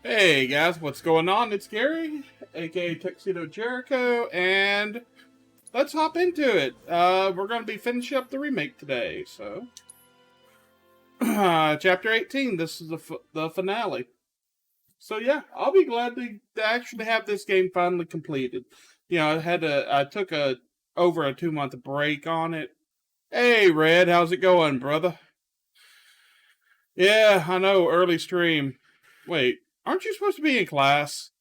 Hey guys, what's going on? It's Gary, aka Tuxedo Jericho, and let's hop into it. We're going to be finishing up the remake today, so chapter 18. This is the finale. So yeah, I'll be glad to actually have this game finally completed. I took a over a 2 month break on it. Hey Red, how's it going, brother? Yeah, I know, early stream. Wait, aren't you supposed to be in class?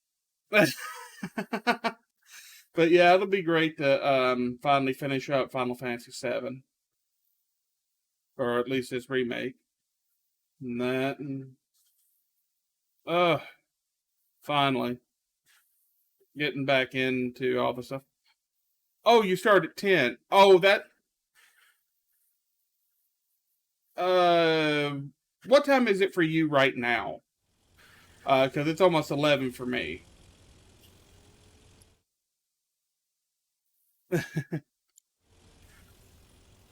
But yeah, it'll be great to finally finish up Final Fantasy VII, or at least its remake. And that, and finally getting back into all the stuff. Oh, you start at 10. Oh, that. Uh, what time is it for you right now? Because it's almost 11 for me.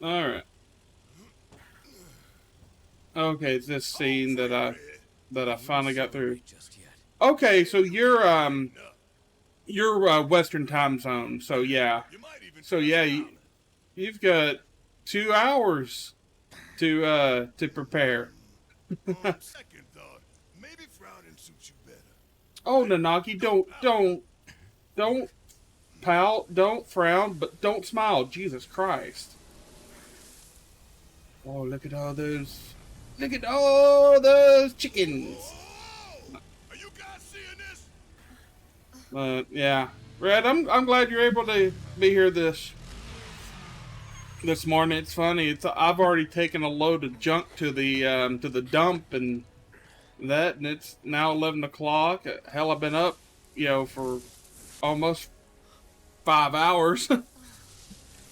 All right. Okay, it's this scene that I finally got through. Okay, so you're Western time zone. So yeah. So yeah, you've got 2 hours to prepare. Second thought, maybe frowning suits you better. Oh, Nanaki, don't pout, don't frown, but don't smile. Jesus Christ! Oh, look at all those chickens. Whoa! Are you guys seeing this? Yeah, Red, I'm glad you're able to be here this morning. It's funny. I've already taken a load of junk to the dump and and it's now 11 o'clock. Hell, I've been up, for almost 5 hours.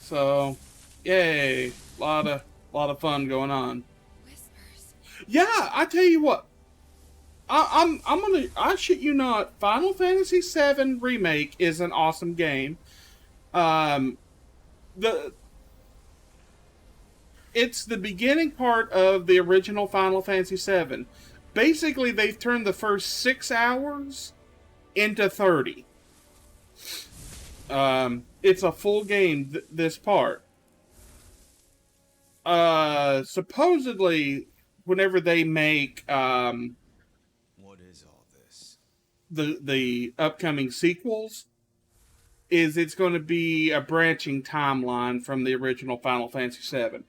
So, yay, lot of fun going on. Whispers. Yeah, I tell you what, I shit you not. Final Fantasy VII Remake is an awesome game. Um, the it's the beginning part of the original Final Fantasy VII. Basically, they've turned the first 6 hours into 30. It's a full game. This part. Supposedly, whenever they make What is all this? the upcoming sequels, is it's going to be a branching timeline from the original Final Fantasy VII.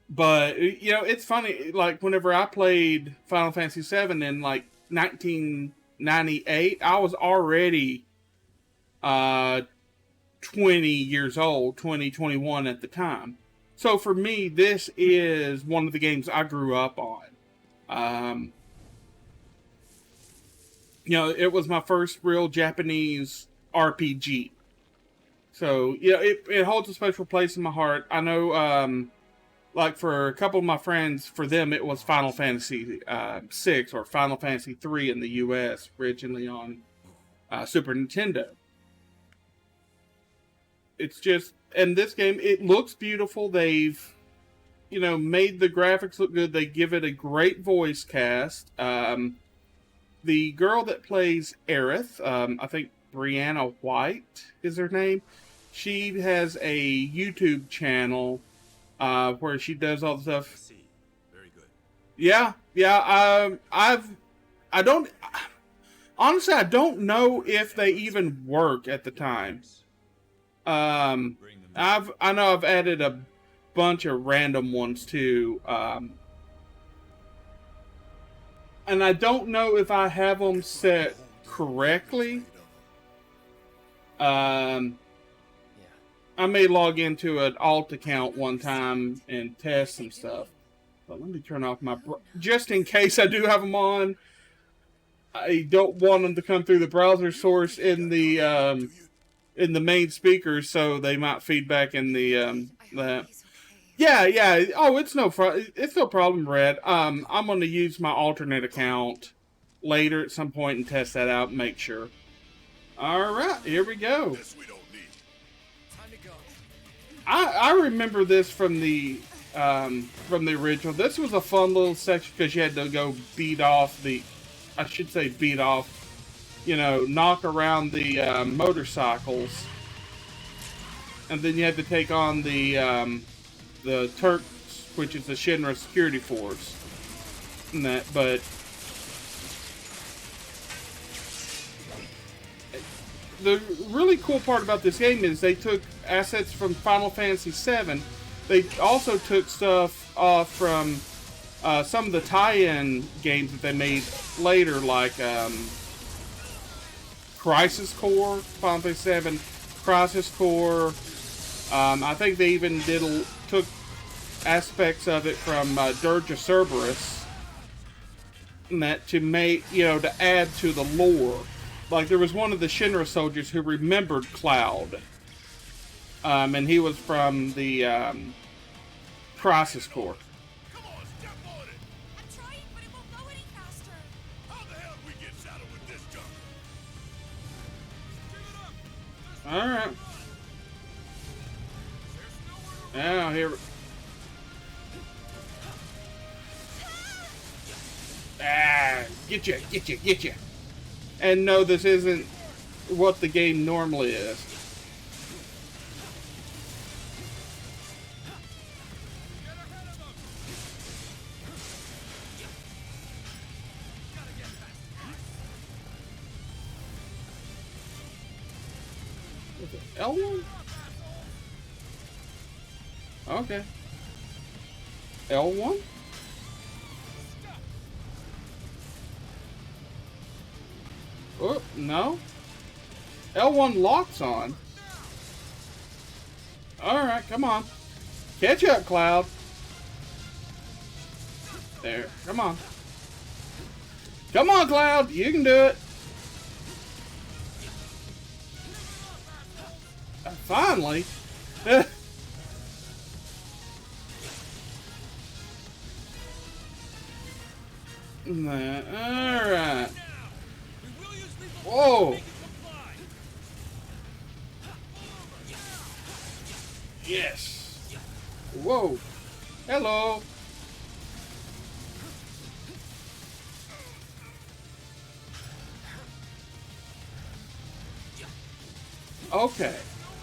But it's funny. Like whenever I played Final Fantasy VII in like 1998, I was already uh 20 years old, 2021 at the time. So for me, this is one of the games I grew up on. Um, it was my first real Japanese RPG. So, it holds a special place in my heart. I know, like for a couple of my friends, for them it was Final Fantasy 6 or Final Fantasy 3 in the US, originally on Super Nintendo. It's just, and this game, it looks beautiful. They've, made the graphics look good. They give it a great voice cast. The girl that plays Aerith, I think Brianna White is her name. She has a YouTube channel where she does all the stuff. See. Very good. Yeah, yeah. I don't. Honestly, I don't know if they even work at the time. Bring them. I know I've added a bunch of random ones too. And I don't know if I have them set correctly. Um, I may log into an alt account one time and test some stuff. But let me turn off my just in case I do have them on. I don't want them to come through the browser source in the main speakers, so they might feedback in the that. Yeah, yeah. Oh, it's no problem, Red. I'm gonna use my alternate account later at some point and test that out and make sure. All right, here we go. This we don't need. Time to go. I remember this from the original. This was a fun little section because you had to go beat off the I should say beat off, knock around the motorcycles. And then you had to take on the Turks, which is the Shinra security force. And that, but the really cool part about this game is they took assets from Final Fantasy VII. They also took stuff from some of the tie-in games that they made later, like Crisis Core, Final Fantasy VII, Crisis Core. I think they even took aspects of it from Dirge of Cerberus, and that to make, to add to the lore. Like, there was one of the Shinra soldiers who remembered Cloud. And he was from the Crisis Core. Come on, step on it. I'm trying, but it won't go any faster. How the hell we get saddled with this junk? Give it up. Alright. Now, here. Get you. And no, this isn't what the game normally is. L1? Okay. L1? Oh, no. L1 locks on. Alright, come on. Catch up, Cloud. There, come on. Come on, Cloud, you can do it. Finally. Alright. Whoa. Yes. Whoa. Hello. Okay.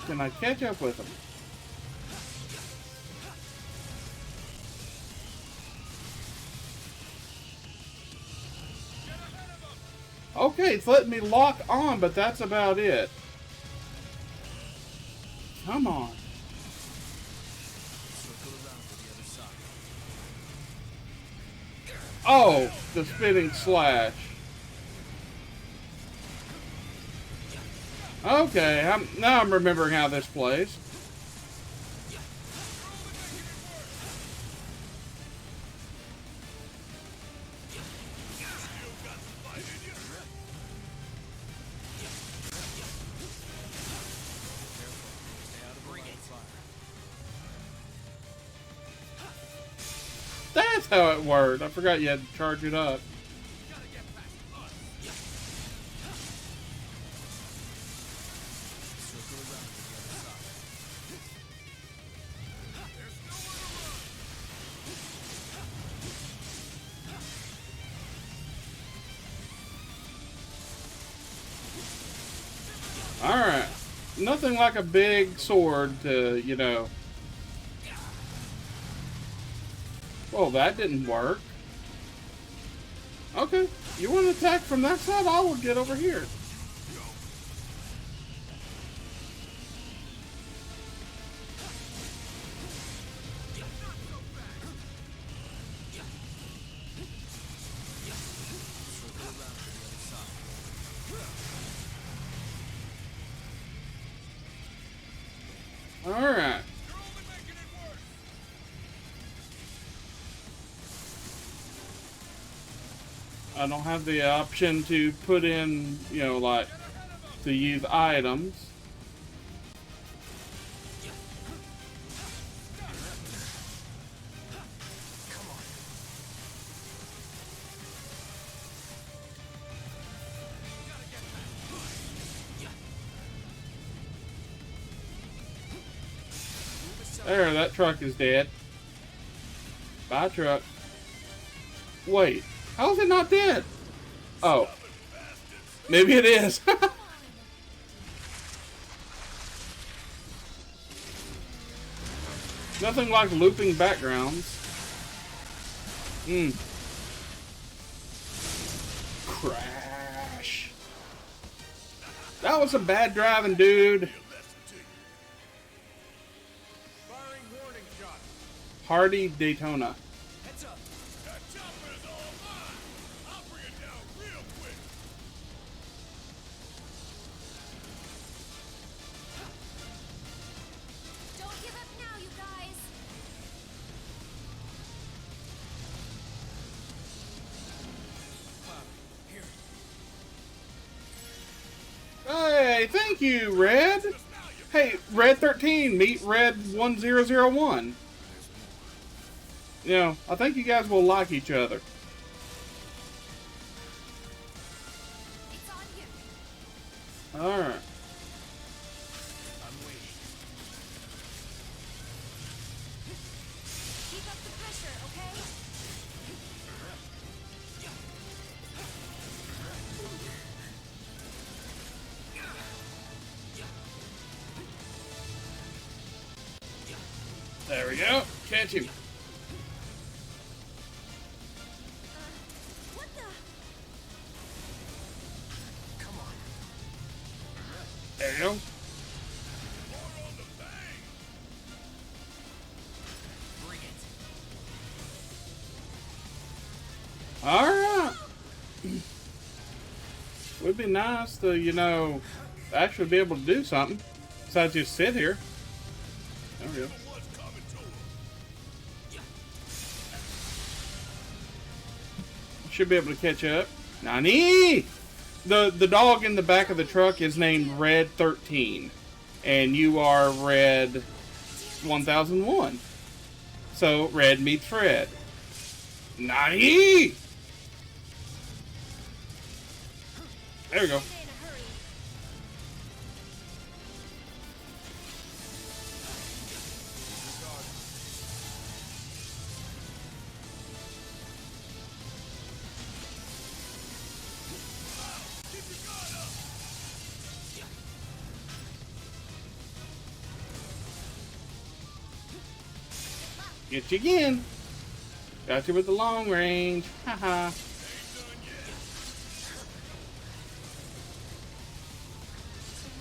Can I catch up with him? Okay, it's letting me lock on, but that's about it. Come on. Oh, the spinning slash. Okay, now I'm remembering how this plays. That's how it worked. I forgot you had to charge it up. Alright. Nothing like a big sword to, Well, that didn't work. Okay. You want to attack from that side? I will get over here. Alright. I don't have the option to put in, like, to use items. There, that truck is dead. Bye, truck. Wait, how is it not dead? Oh. Maybe it is. Nothing like looping backgrounds. Crash. That was a bad driving, dude. Firing warning shot. Hardy Daytona. Heads up. That chopper is all mine. I'll bring it down real quick. Don't give up now, you guys. Hey, thank you, Red. Hey, Red 13, meet Red 1001. You know, I think you guys will like each other. It's on you. Alright. I'm waiting. Keep up the pressure, okay? There we go. Catch him. What the? Come on. There you go. More on the bang. Bring it. Alright. Would be nice to, you know, actually be able to do something besides just sit here. There we go. What's coming to him? Should be able to catch up. Nani! The dog in the back of the truck is named Red 13. And you are Red 1001. So, Red meets Fred. Nani! There we go. Stay in a hurry. Keep your guard up. Get you again. Got you with the long range. Haha. Ain't done yet.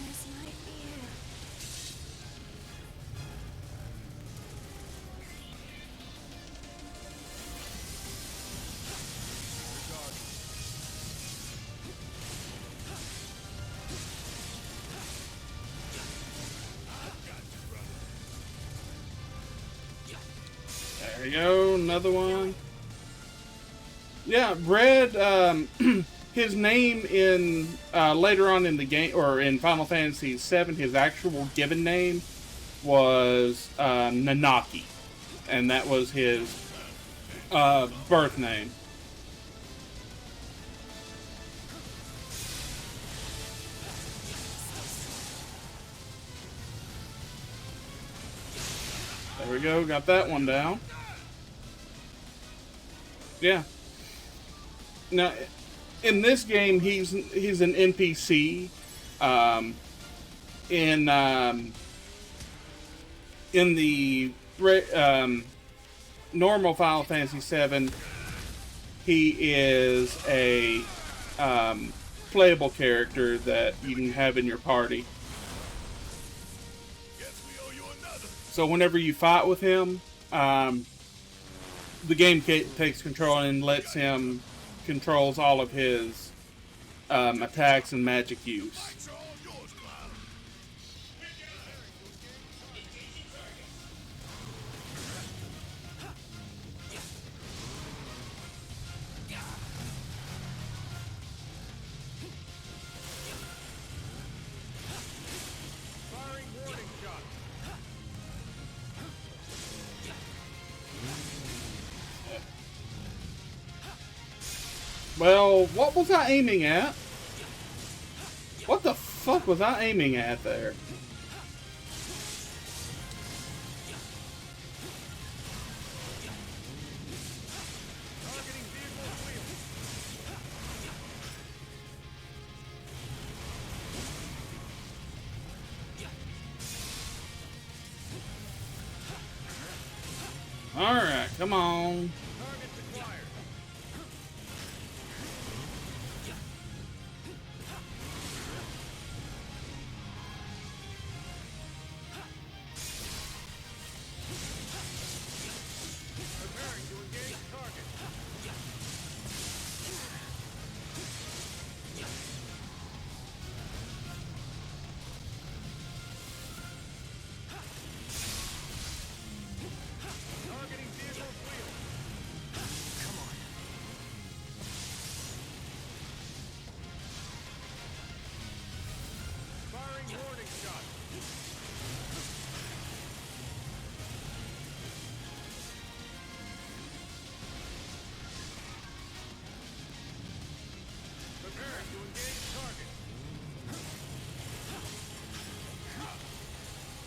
This might be it. There you go. Another one. Yeah, Red, his name in, later on in the game, or in Final Fantasy VII, his actual given name was, Nanaki. And that was his, birth name. There we go, got that one down. Yeah. Now, in this game, he's an NPC. In the normal Final Fantasy VII, he is a playable character that you can have in your party. Guess we owe you another. So whenever you fight with him, the game takes control and lets him controls all of his attacks and magic use. Lights are all yours, Cloud. Firing warning shot. Well, what was I aiming at? What the fuck was I aiming at there? Targeting vehicle wheel. Come on. Target acquired. Preparing to engage target. Targeting vehicle wheel. Come on. Firing warning shot. Preparing to engage target.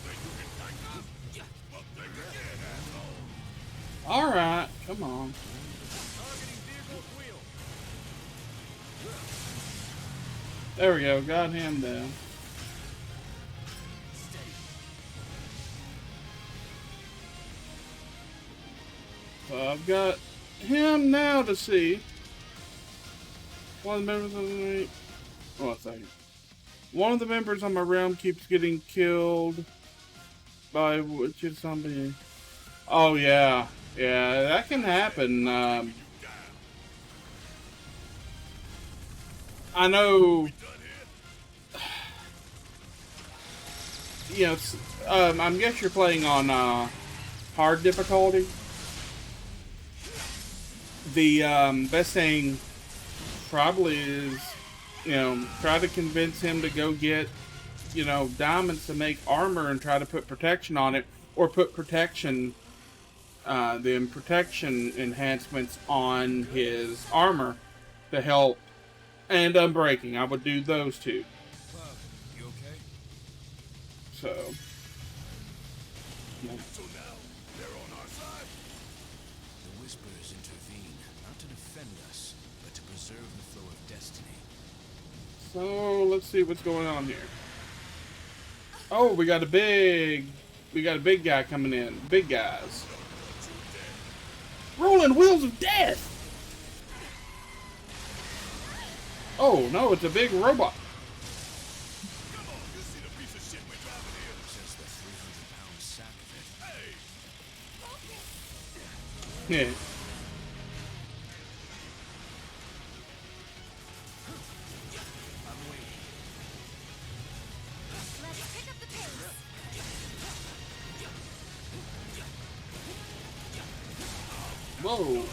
Think you can tank us? Well, think again, asshole. All right, come on. Targeting vehicle wheel. There we go. Got him down. So I've got him now to see. One of the members of the... Oh, a second. One of the members on my realm keeps getting killed by which is somebody. Oh yeah, yeah, that can happen. I know. You know, I guess you're playing on hard difficulty. The best thing probably is, you know, try to convince him to go get, you know, diamonds to make armor and try to put protection on it, or put protection, the protection enhancements on his armor to help, and unbreaking. I would do those two. Cloud, you okay? So. Yeah. So now, they're on our side? The Whispers intervene, not to defend us, but to preserve the flow of destiny. So let's see what's going on here. Oh, we got a big guy coming in. Big guys. Rolling wheels of death. Oh no, it's a big robot. Come on, you see the piece of shit we're driving here? Says the 300-pound sack of it. Hey! Yeah. I'm waiting. Let's pick up the pace. Whoa.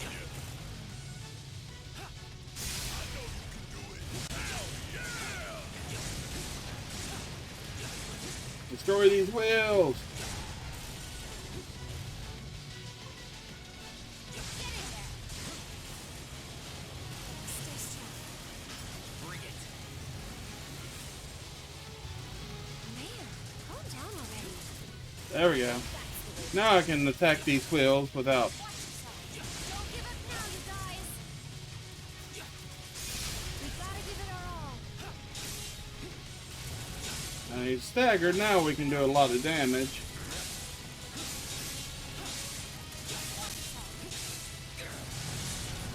Destroy these wheels. Stay strong. Bring it. Man, calm down already. There we go. Now I can attack these wheels without. Watch yourself. Don't give up now, you guys. We gotta give it our all. He's staggered. Now we can do a lot of damage.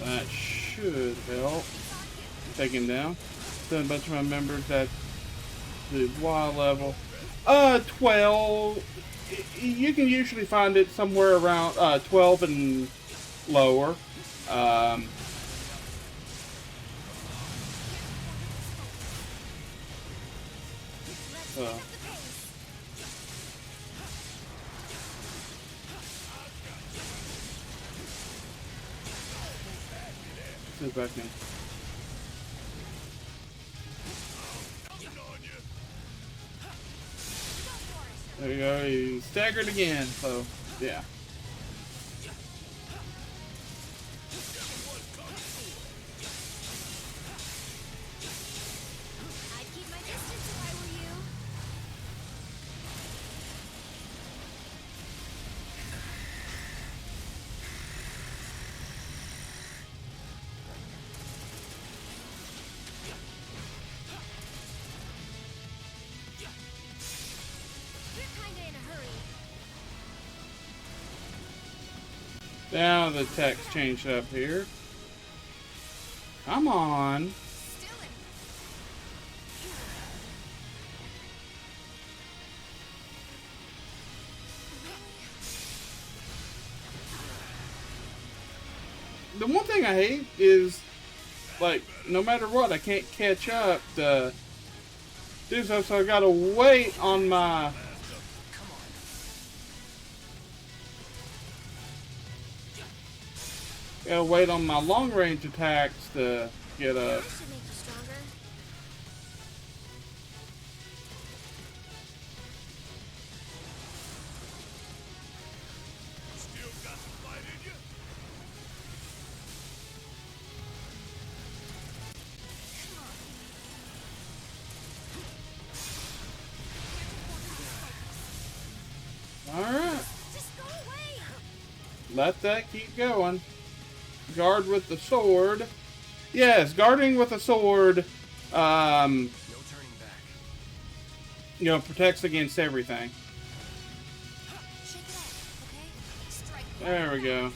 That should help. Take him down. Send a bunch of my members at the wild level. 12. You can usually find it somewhere around 12 and lower. So. See if I can. There you go. He staggered again. So, yeah. I'd keep my distance if I were you. We're kinda in a hurry. Now the text changed up here. Come on. Still in. The one thing I hate is, like, no matter what, I can't catch up to do so, so I gotta wait on my... Gotta wait on my long-range attacks to get up. This should make you stronger. Still got some fight in you? Alright. Just go away. Let that keep going. Guard with the sword. Yes, guarding with a sword, No turning back. you know, protects against everything. Shake it off, okay? Strike. There we go. Don't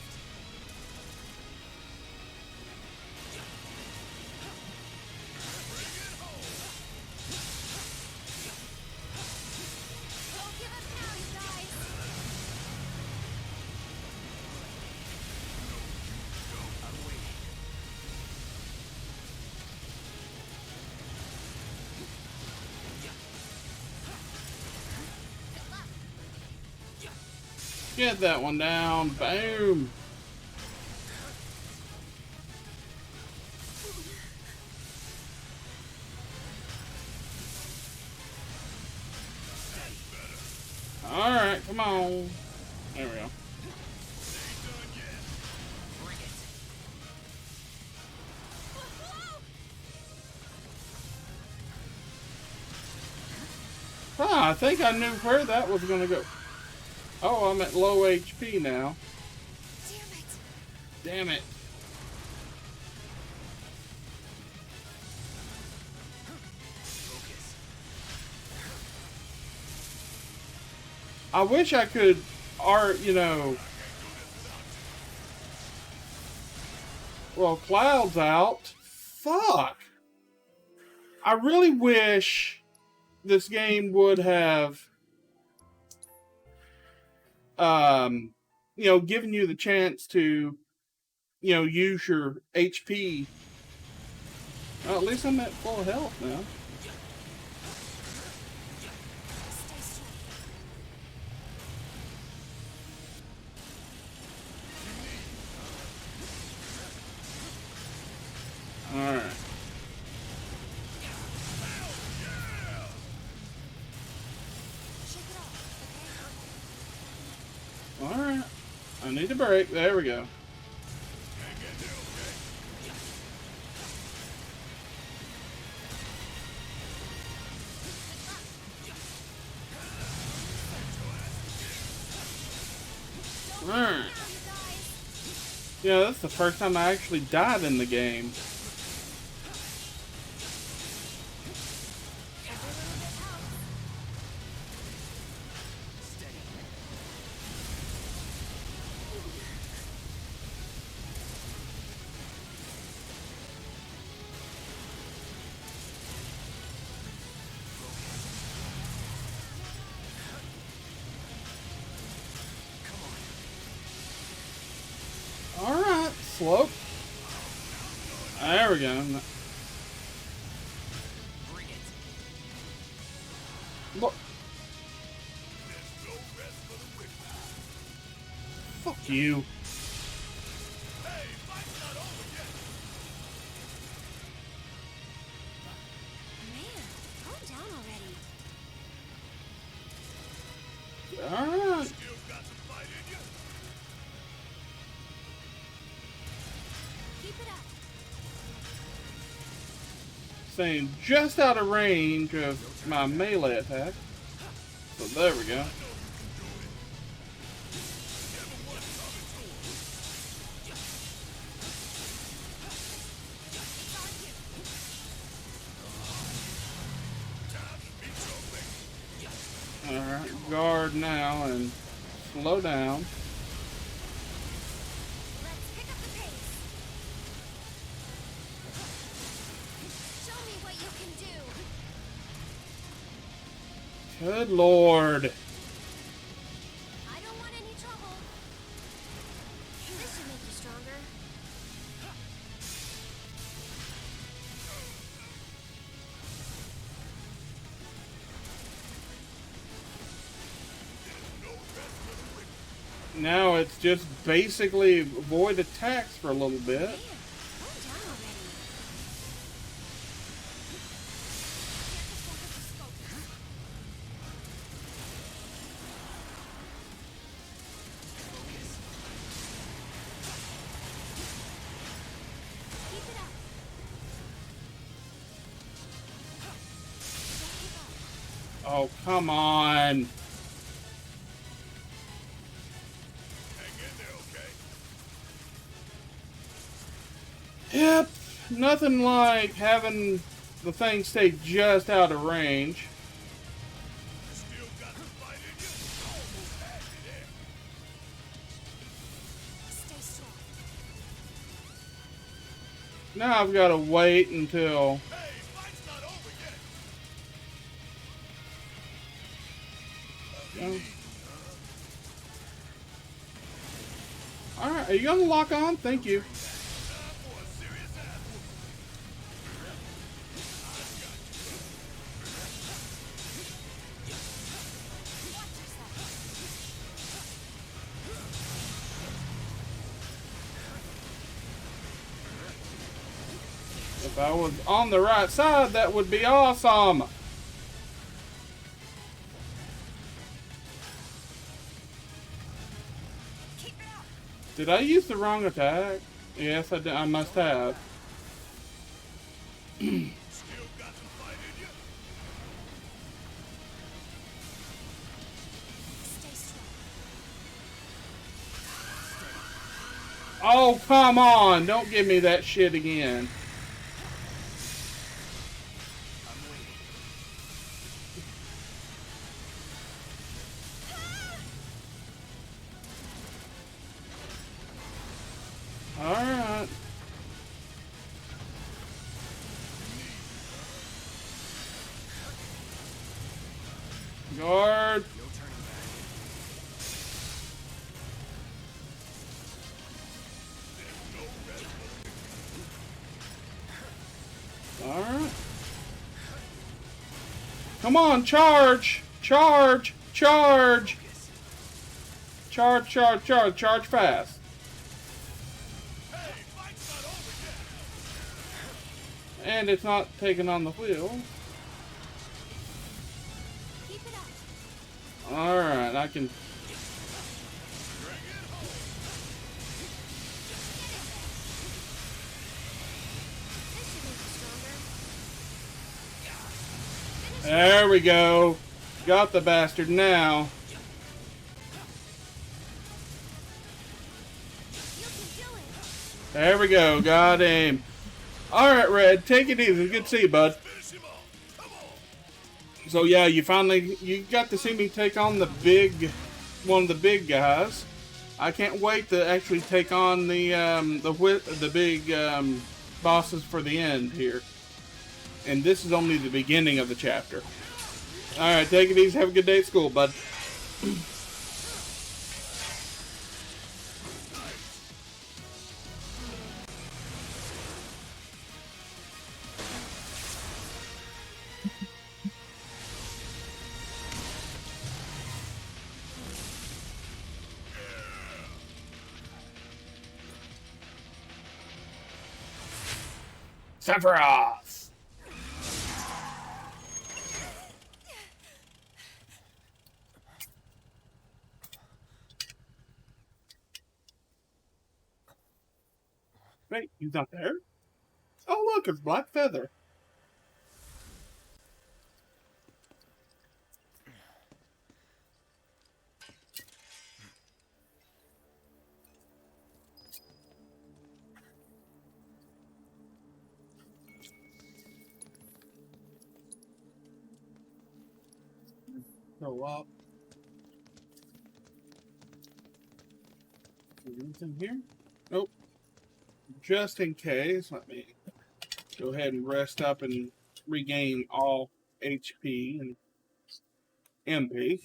give up now, you guys. I'm waiting. Get that one down. Boom. Alright, come on. There we go. Bring it. Ah, I think I knew where that was gonna go. Oh, I'm at low HP now. Damn it. Damn it. Focus. I wish I could, you know... Well, Cloud's out. Fuck. I really wish this game would have, you know, given you the chance to, you know, use your HP. Well, at least I'm at full health now. Stay strong. Alright. Shake it off, okay? Alright. I need a break. There we go. Alright. You guys. Yeah, that's the first time I actually died in the game. Every little bit helps. Steady. Come on. Alright, slope. There we go. Bring it. Look. Fuck you. Hey, fight's not over yet. Man, calm down already. Alright. Still got some fight in you? Keep it up. Staying just out of range of my melee attack. So there we go. Alright, guard now and slow down. what you can do. Good lord. I don't want any trouble. This should make you stronger. Now it's just basically avoid attacks for a little bit. Man, calm down already. Keep it up. Don't give up. Oh, come on. Hang in there, okay? Yep, nothing like having the thing stay just out of range. Still got the fight in you? Almost had you there. Stay strong. Now I've got to wait until... Hey, fight's not over yet. Alright, are you gonna lock on? Thank you. Time for a serious ass Watch yourself. If I was on the right side, that would be awesome. Keep it up. Did I use the wrong attack? Yes, I did. I must have. Still got the fight in you? Stay strong. Oh, come on. Don't give me that shit again. I'm waiting. Alright. Guard. No turning back. Alright. Come on, charge! Charge! Charge! Charge, charge, charge, charge fast. Hey, fight's not over yet. And it's not taking on the wheel. Keep it up. Alright, I can... Bring it home. This should make you stronger. Finish There we go. Got the bastard now. You can do it. There we go. Got him. Alright, Red. Take it easy. Good to see you, bud. Finish him off. Come on. So yeah, you got to see me take on one of the big guys. I can't wait to actually take on the big bosses for the end here. And this is only the beginning of the chapter. All right, take it easy. Have a good day at school, bud. Sephiroth! Wait, he's not there? Oh, look, it's Black Feather. Go up. Anything here? Nope. Just in case, let me go ahead and rest up and regain all HP and MP.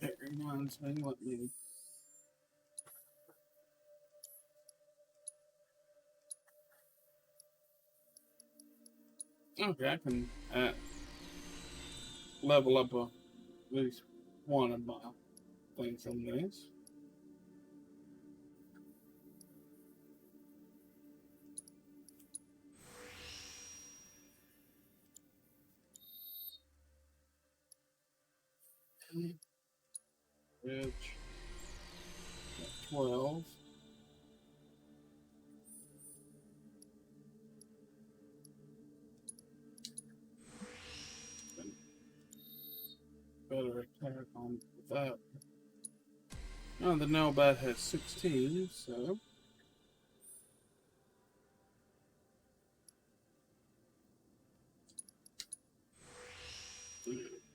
It reminds me, let me. Okay, I can level up at least one of my things on this. Which 12. Better attack on that. Oh, the Nailbat has 16, so.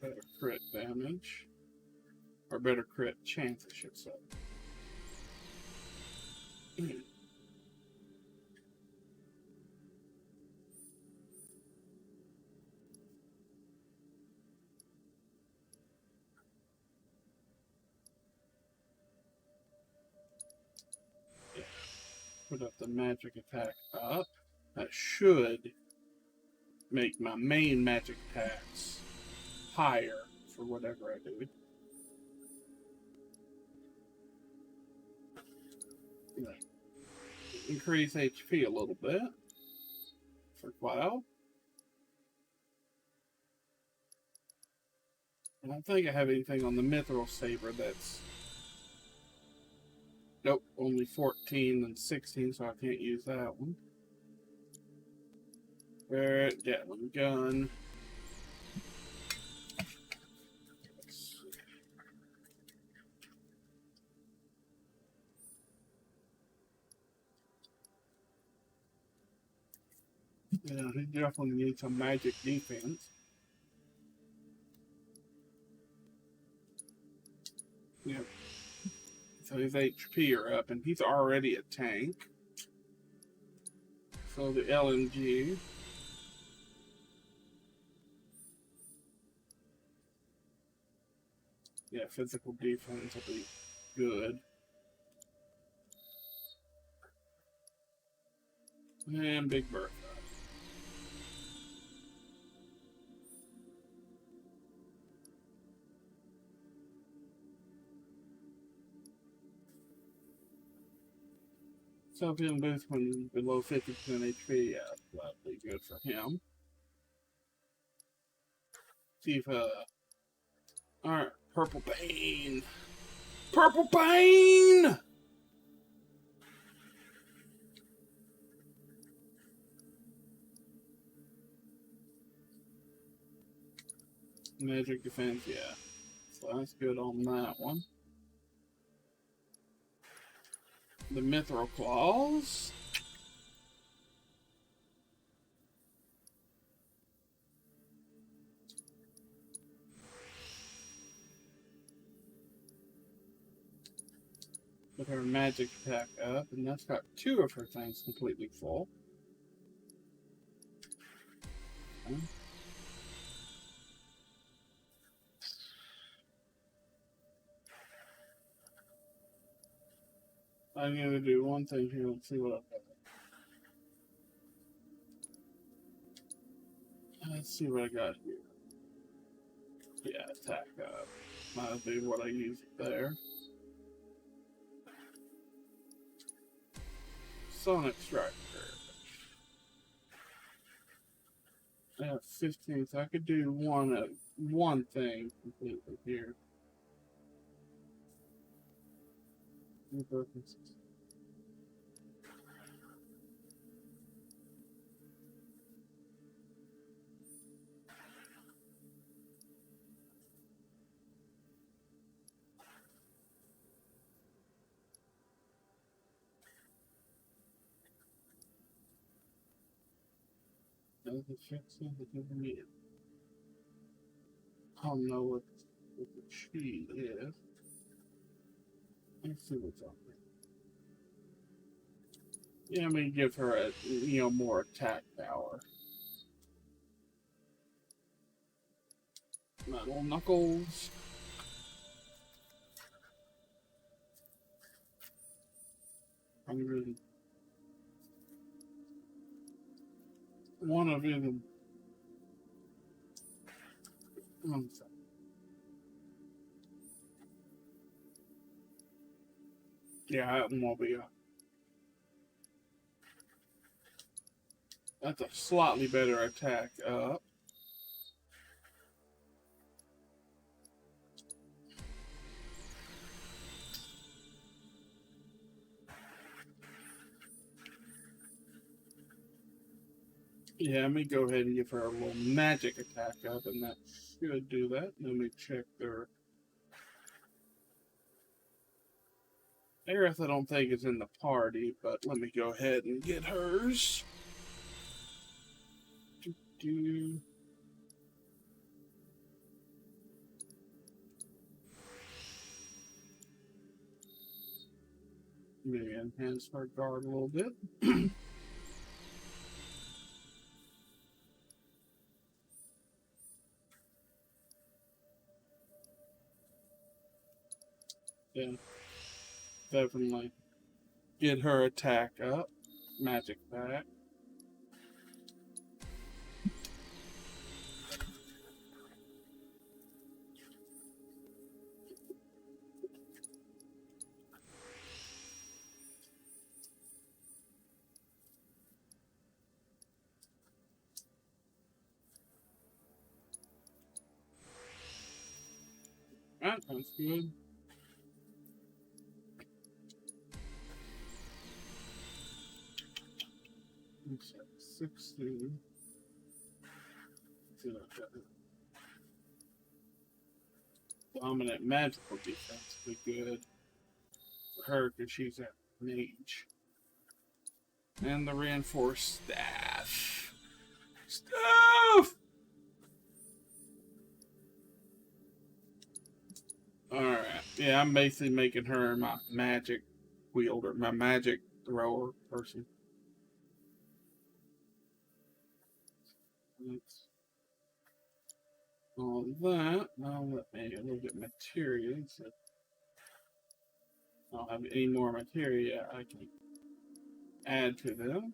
Better crit damage. Or better crit chance, I should say. Yeah. Put up the magic attack up. That should make my main magic attacks higher for whatever I do. Increase HP a little bit for Cloud. I don't think I have anything on the Mithril Saber that's... Nope, only 14 and 16, so I can't use that one. Barrett, Gatling Gun. Yeah, he definitely needs some magic defense. Yep. So his HP are up, and he's already a tank. So the LMG. Yeah, physical defense will be good. And Big Bertha. Self-healing boost when below 50% HP. Yeah, that'll be good for him. See if, alright, Purple Pain! Purple Pain! Magic defense, yeah. So that's good on that one. The Mithril Claws. With her magic attack up, and that's got two of her things completely full. Okay. I'm gonna do one thing here and see what I've got. Let's see what I got here. Yeah, attack up. Might be what I use there. Sonic Striker. I have 15, so I could do one thing completely here. I don't know what the cheat is. Let's see what's on there. Yeah, I'm gonna give her a more attack power. Metal knuckles. One of them. Yeah, that one will be a. That's a slightly better attack up. Yeah, let me go ahead and give her a little magic attack up, and that should do that. Let me check their. Aerith, I don't think is in the party, but let me go ahead and get hers. Maybe enhance her guard a little bit. Yeah, definitely get her attack up. Magic back. That's good. Looks like 16. Dominant magical defense would be good for her because she's a mage. And the reinforced staff. Staff! Alright. Yeah, I'm basically making her my magic wielder, my magic thrower person. That's all that. Now let me look at materials. If I don't have any more material I can add to them.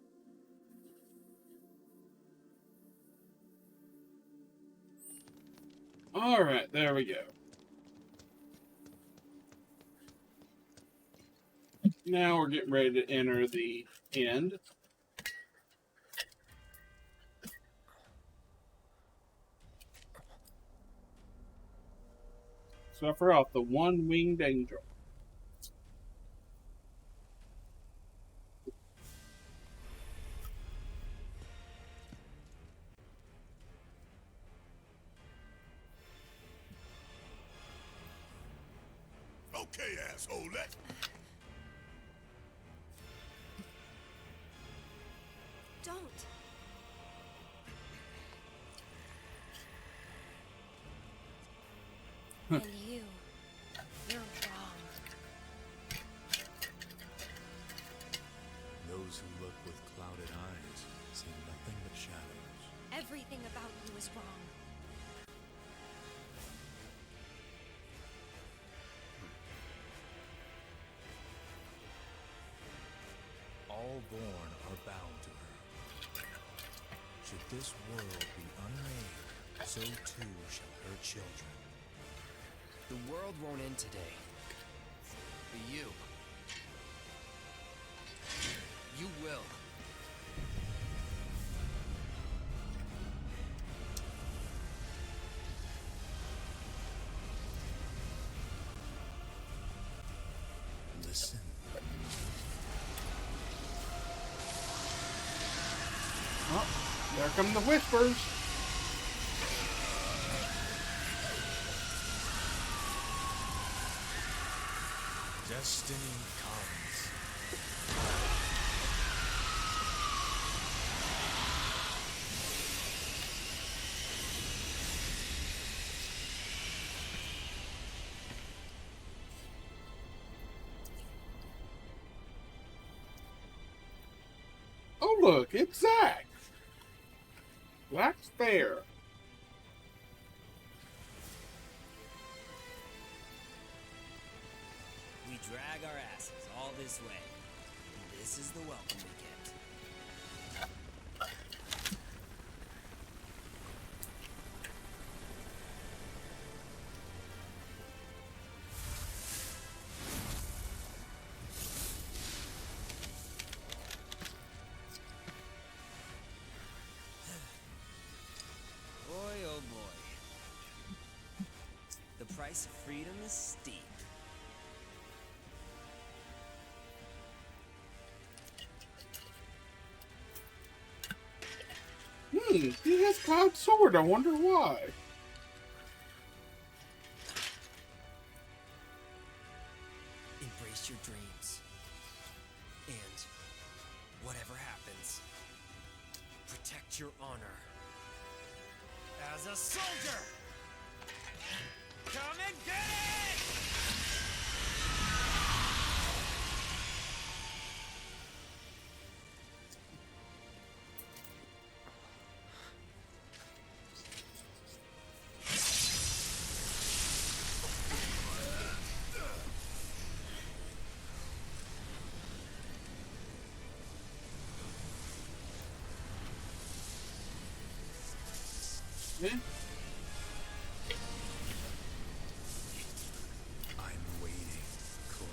Alright, there we go. Now we're getting ready to enter the end. Suffer off the one-winged angel. Okay, asshole, let's... Don't. And you're wrong. Those who look with clouded eyes see nothing but shadows. Everything about you is wrong. All born are bound to her. Should this world be unmade, so too shall her children. The world won't end today. But you will. Listen. Oh, there come the whispers. Destiny comes. look, it's Zack. Zack's there. We drag our asses all this way. And this is the welcome we get. Boy, oh boy. The price of freedom is steep. He has Cloud's sword. I wonder why. Embrace your dreams. And whatever happens, protect your honor. As a soldier! Come and get it! Yeah. I'm waiting, Cloud.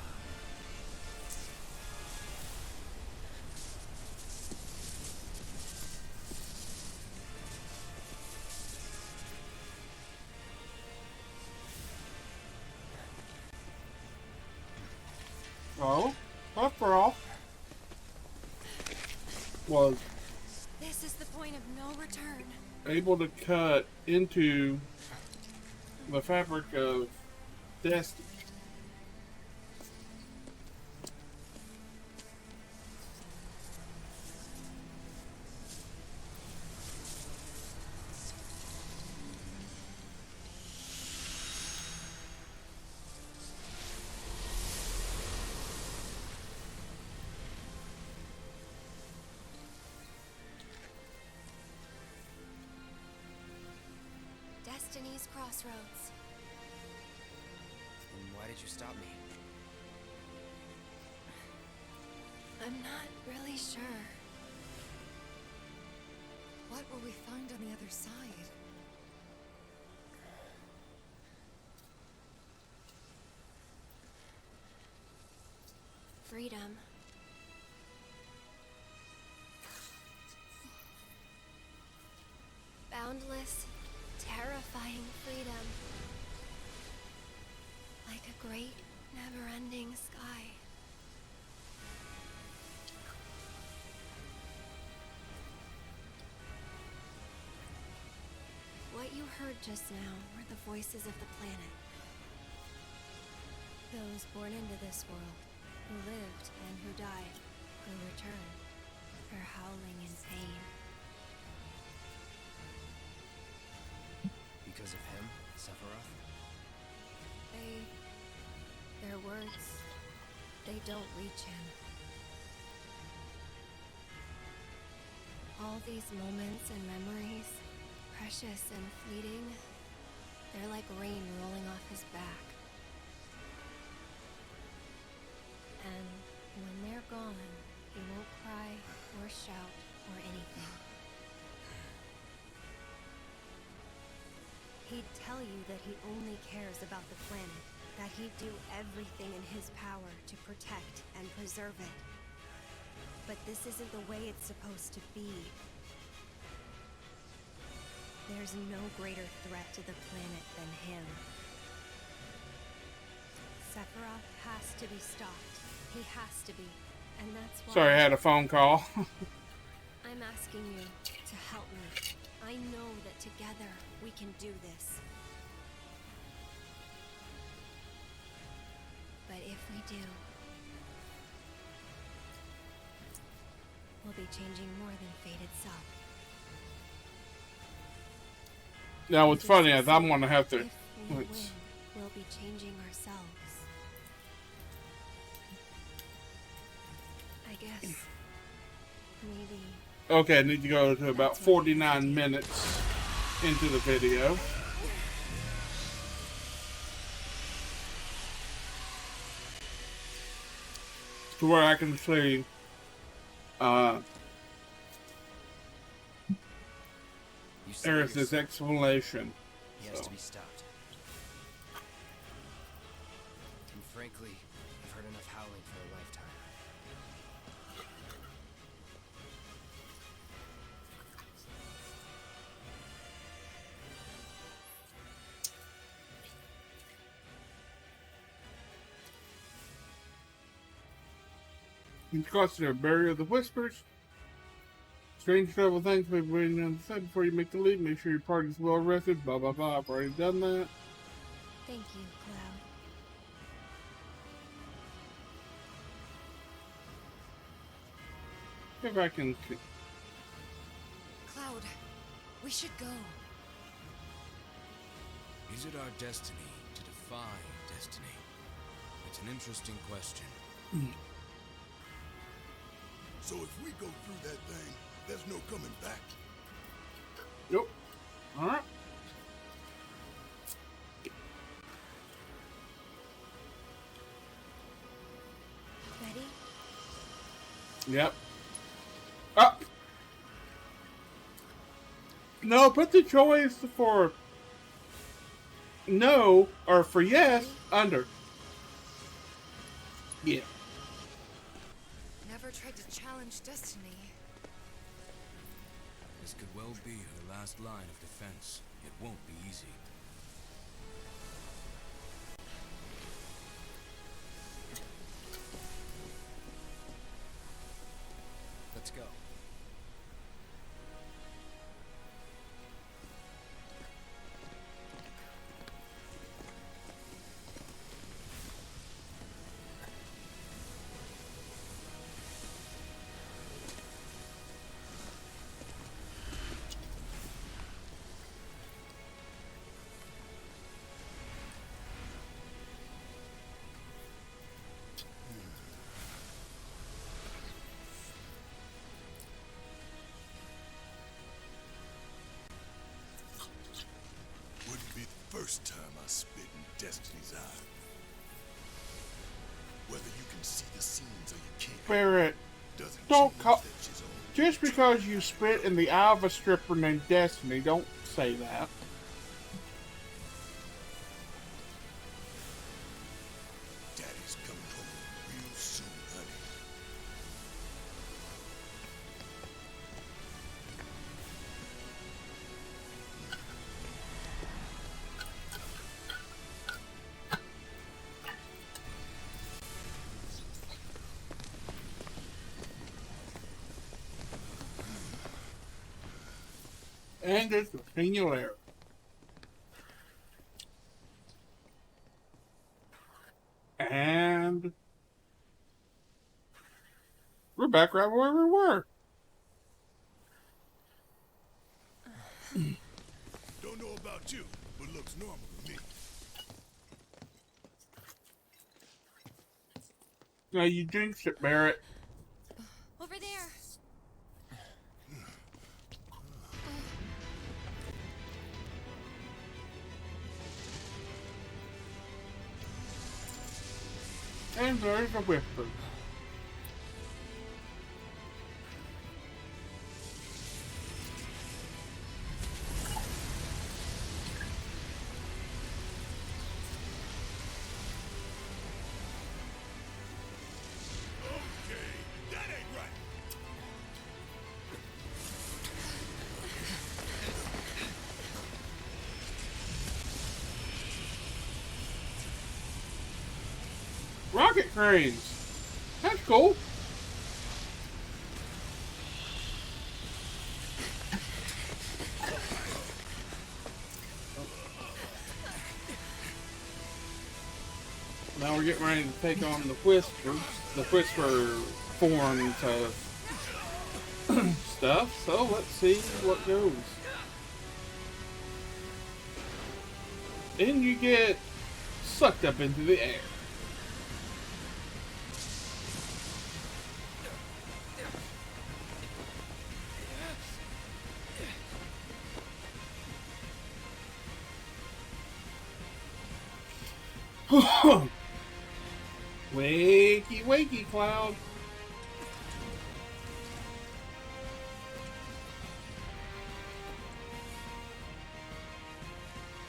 Oh, Sephiroth was This is the point of no return. able to cut into the fabric of destiny. Destiny's crossroads. And why did you stop me? I'm not really sure. What will we find on the other side? Freedom. Boundless, terrifying freedom. Like a great, never-ending sky. What you heard just now were the voices of the planet. Those born into this world, who lived and who died, who returned, are howling in pain. Because of him, Sephiroth? Their words, they don't reach him. All these moments and memories, precious and fleeting, they're like rain rolling off his back. And when they're gone, he won't cry or shout or anything. He'd tell you that he only cares about the planet, that he'd do everything in his power to protect and preserve it. But this isn't the way it's supposed to be. There's no greater threat to the planet than him. Sephiroth has to be stopped. He has to be. And that's why... Sorry, I had a phone call. I'm asking you to help me. I know that together we can do this. But if we do, we'll be changing more than fate itself. Now, what's funny is I'm going to have to... If we win, we'll be changing ourselves. I guess maybe Okay, I need to go to about 49 minutes into the video. To where I can see You said it Eris's yourself. explanation. He has So. to be stopped. And frankly, I've heard enough howling for a lifetime. You cross the barrier of the whispers. Strange travel things may be waiting on the side before you make the leap. Make sure your party's well rested. Blah blah blah. I've already done that. Thank you, Cloud. If I can. Cloud, we should go. Is it our destiny to defy destiny? It's an interesting question. So if we go through that thing, there's no coming back. Yep. All right. Ready? Yep. Up. No, put the choice for no or for yes under. Yeah. Never tried to challenge destiny. This could well be her last line of defense. It won't be easy. Let's go. Wouldn't be the first time I spit in Destiny's eye. Whether you can see the scenes or you can't, Barrett, doesn't don't change call. that she's on. Just because you spit in the eye of a stripper named Destiny, don't say that. Daddy's coming home real soon, honey. And it's the singularity. And we're back right where we were. Don't know about you, but looks normal to me. Now you jinxed it, Barrett. Over there. And there's a whisper. Okay, that ain't right. Rocket cranes. That's cool. Now we're getting ready to take on the Whisper forms of stuff. So let's see what goes. Then you get sucked up into the air. Wakey, wakey, Cloud.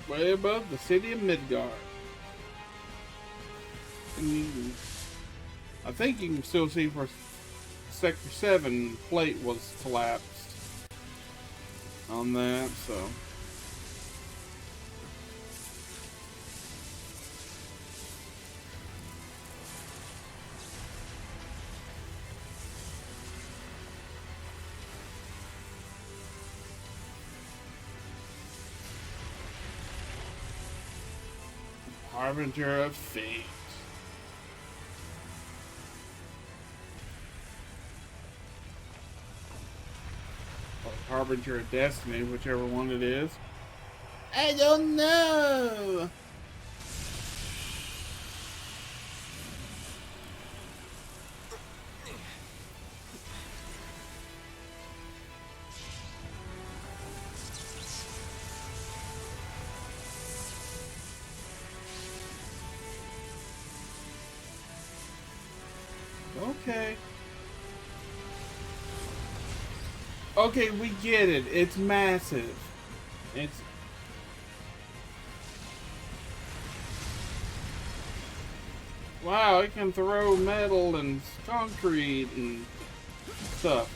Way above the city of Midgard. And I think you can still see where Sector 7 plate was collapsed on that, so. Harbinger of Fate. Or Harbinger of Destiny, whichever one it is. I don't know! Okay. Okay, we get it. It's massive. It's... Wow, it can throw metal and concrete and stuff.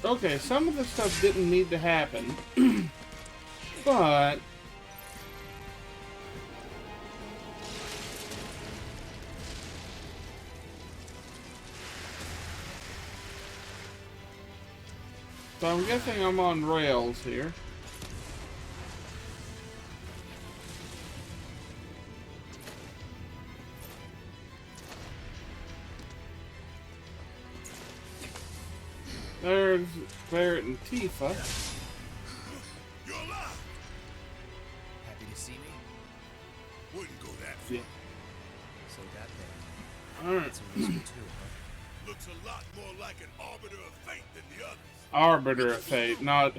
Okay, some of the stuff didn't need to happen. But... So I'm guessing I'm on rails here. There's Barrett and Tifa. You're alive. Happy to see me? Wouldn't go that far. Yeah. So that then. Alright. It's a whisper too, huh? Looks a lot more like an arbiter of fate than the others. Arbiter of Fate, not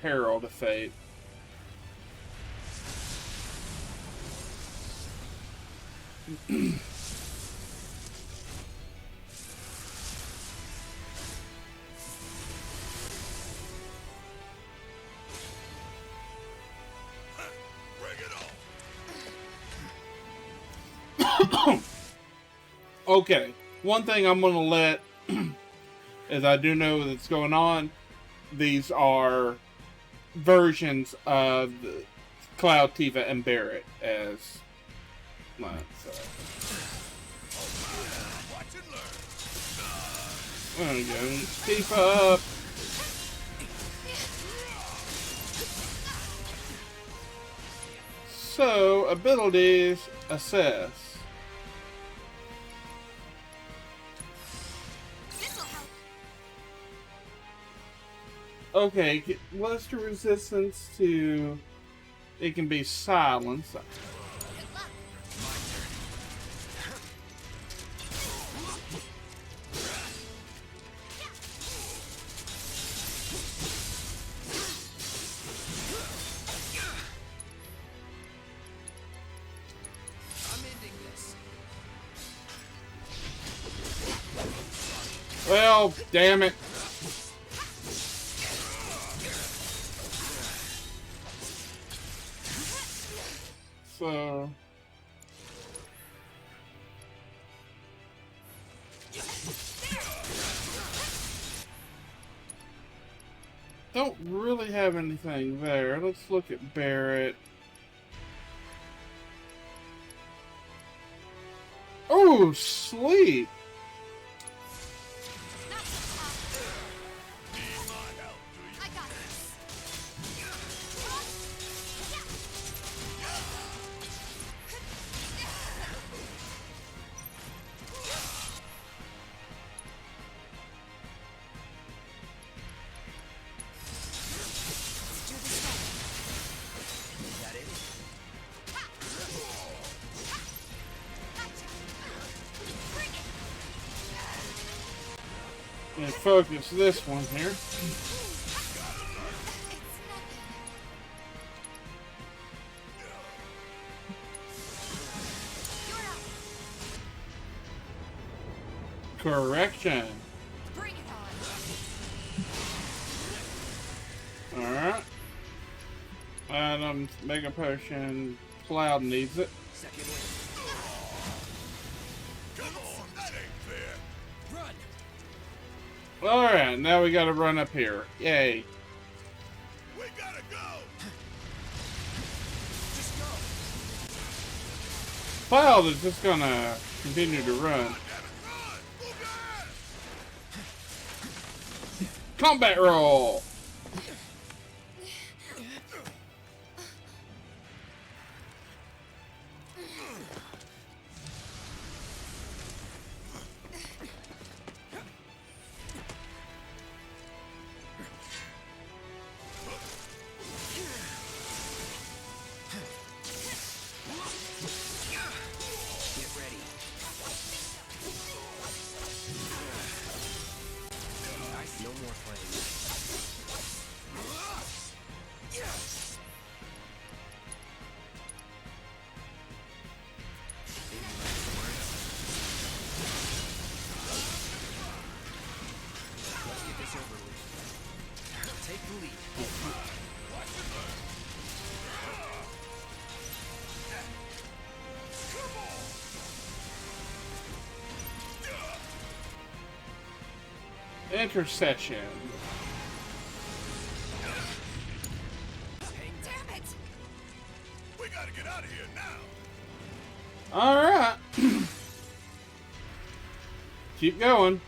Herald of Fate. Bring it on. Okay, one thing I'm gonna let, as I do know that's going on, these are versions of the Cloud, Tifa, and Barrett as mine. So. Watch and learn. There we go. Tifa up. So, abilities, assess. Okay, what's the resistance to... It can be silence. I'm ending this. Well, damn it. So... Don't really have anything there. Let's look at Barrett. Oh, sleep. I got this. Let's do this right. Is that it? Gotcha. Bring it. And focus this one here. Correction. Bring it on. Alright. Items, Mega Potion. Cloud needs it. Second win. Come on, that ain't fair. Run! Alright, now we gotta run up here. Yay. We gotta go. Just go! Cloud is just gonna continue to run. Damn it, run! Move your ass! Combat roll! Get ready. No more playing. Let's get this over with. Take the lead. Intercession. Damn it! We gotta get out of here now. Alright. Keep going.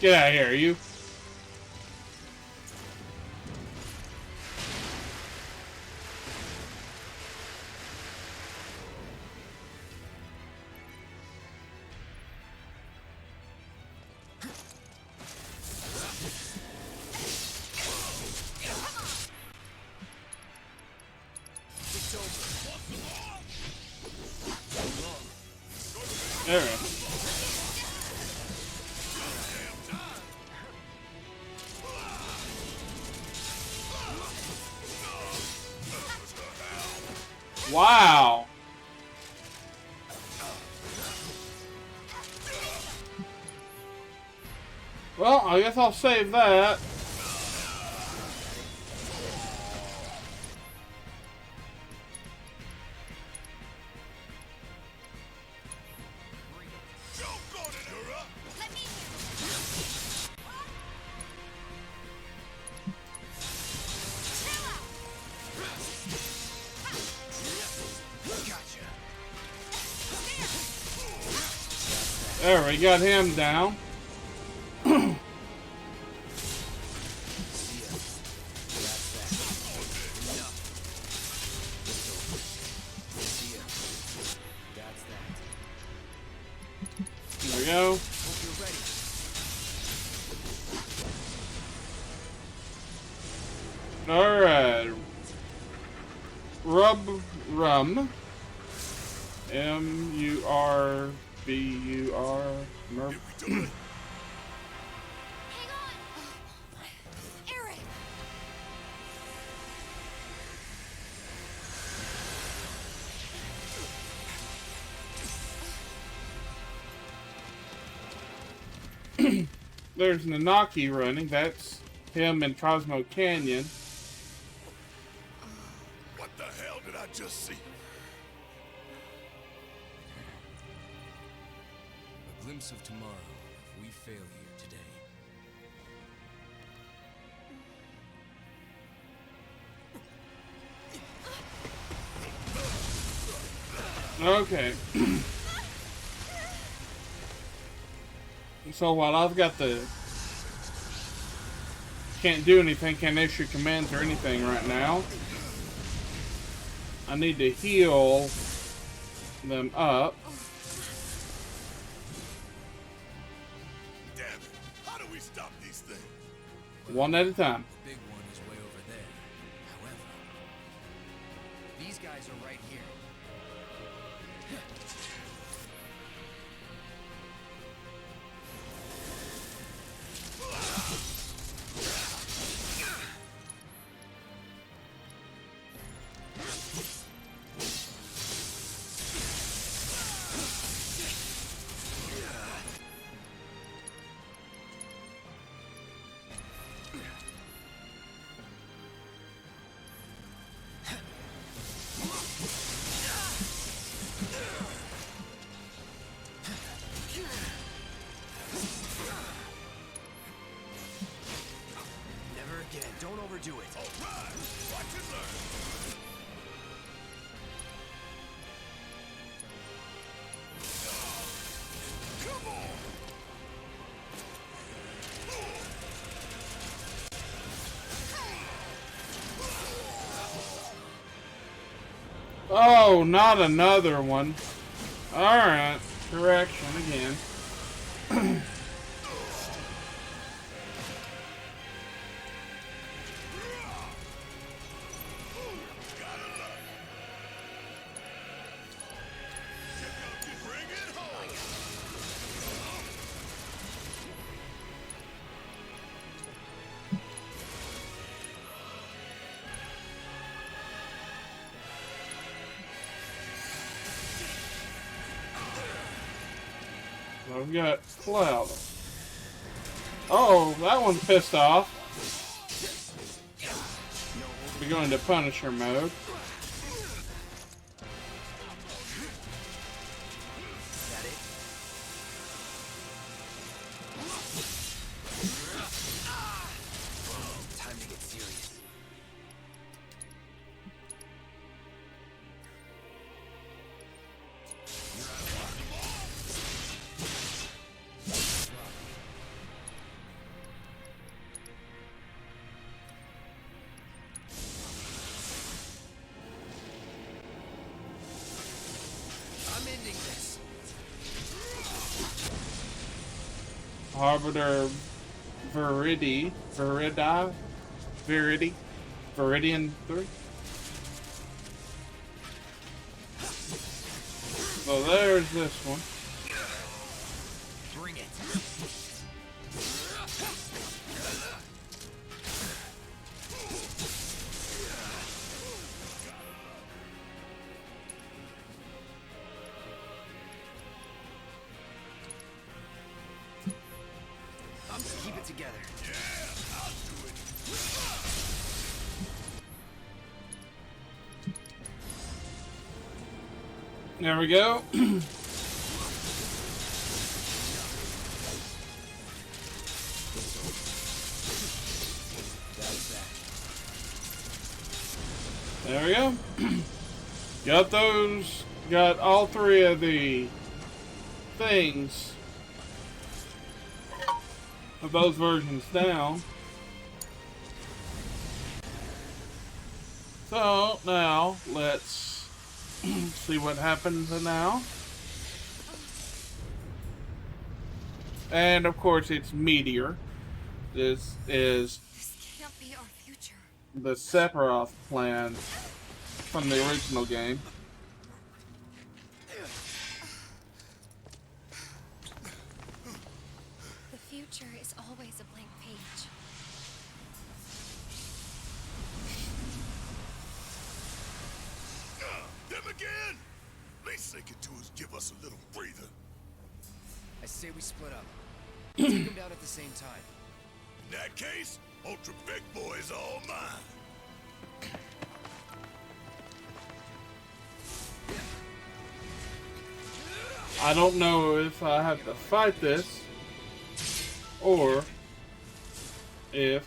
Get out of here, you. It's over. There we go. Wow. Well, I guess I'll save that. Don't go to her up. Let me chill out. Gotcha. There, we got him down. See ya. That's that. Enough. It's over. See ya. That's that. There we go. Hope you're ready. Alright. Rub Rum. M-U-R-B-U-R. Mur- Did we do it? Hang on. Eric. There's Nanaki running. That's him in Cosmo Canyon. What the hell did I just see? A glimpse of tomorrow if we fail here today. Okay. So while I've got the... Can't do anything, can't issue commands or anything right now. I need to heal them up. Damn it. How do we stop these things? One at a time. The big one is way over there. However, These guys are right here. Never again. Don't overdo it. All right, watch and learn. Come on. Oh, not another one. Alright, correction again. Bring it home. I've got Cloud. Oh, that one's pissed off. We're going to Punisher mode. Is that it? Time to get serious. I'm ending this. Arbiter Viridi. Viridian 3. So there's this one. Bring it. Keep it together. I'll do it. There we go. There we go. Got those. Got all three of the things of those versions down. So now let's see what happens now. And of course it's Meteor. This is This can't be our future. the Sephiroth plan from the original game. The future is always a blank page. Them again? Least they can do is give us a little breather. I say we split up. Take them down at the same time. In that case, Ultra Big Boy is all mine. I don't know if I have to fight this or if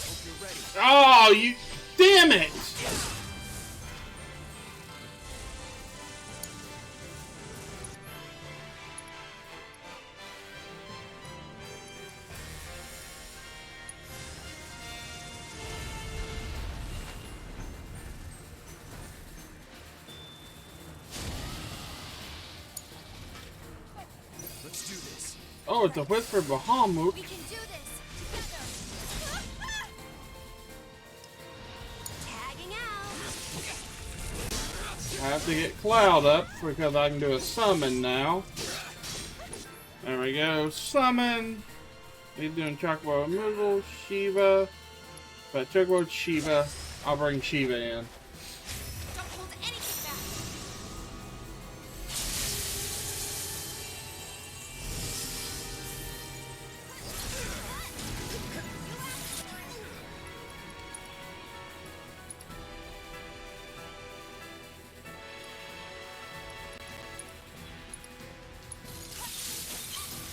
Hope you're ready. oh, you damn it! Oh, it's a whisper Bahamut. We can do this together. Tagging out. I have to get Cloud up because I can do a summon now. There we go. Summon. He's doing Chocobo removal. Shiva. But Chocobo Shiva. I'll bring Shiva in. Don't hold anything back.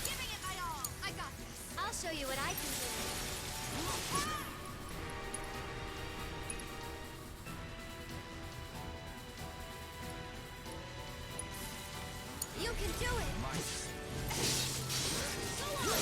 Giving it my all. I got this. I'll show you what I can do. You can do it. Go on.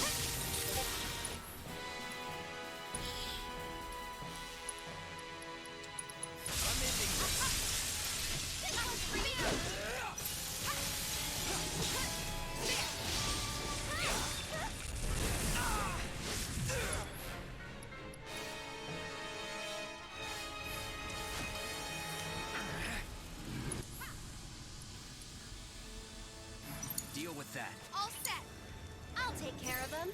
Deal with that. All set. I'll take care of them.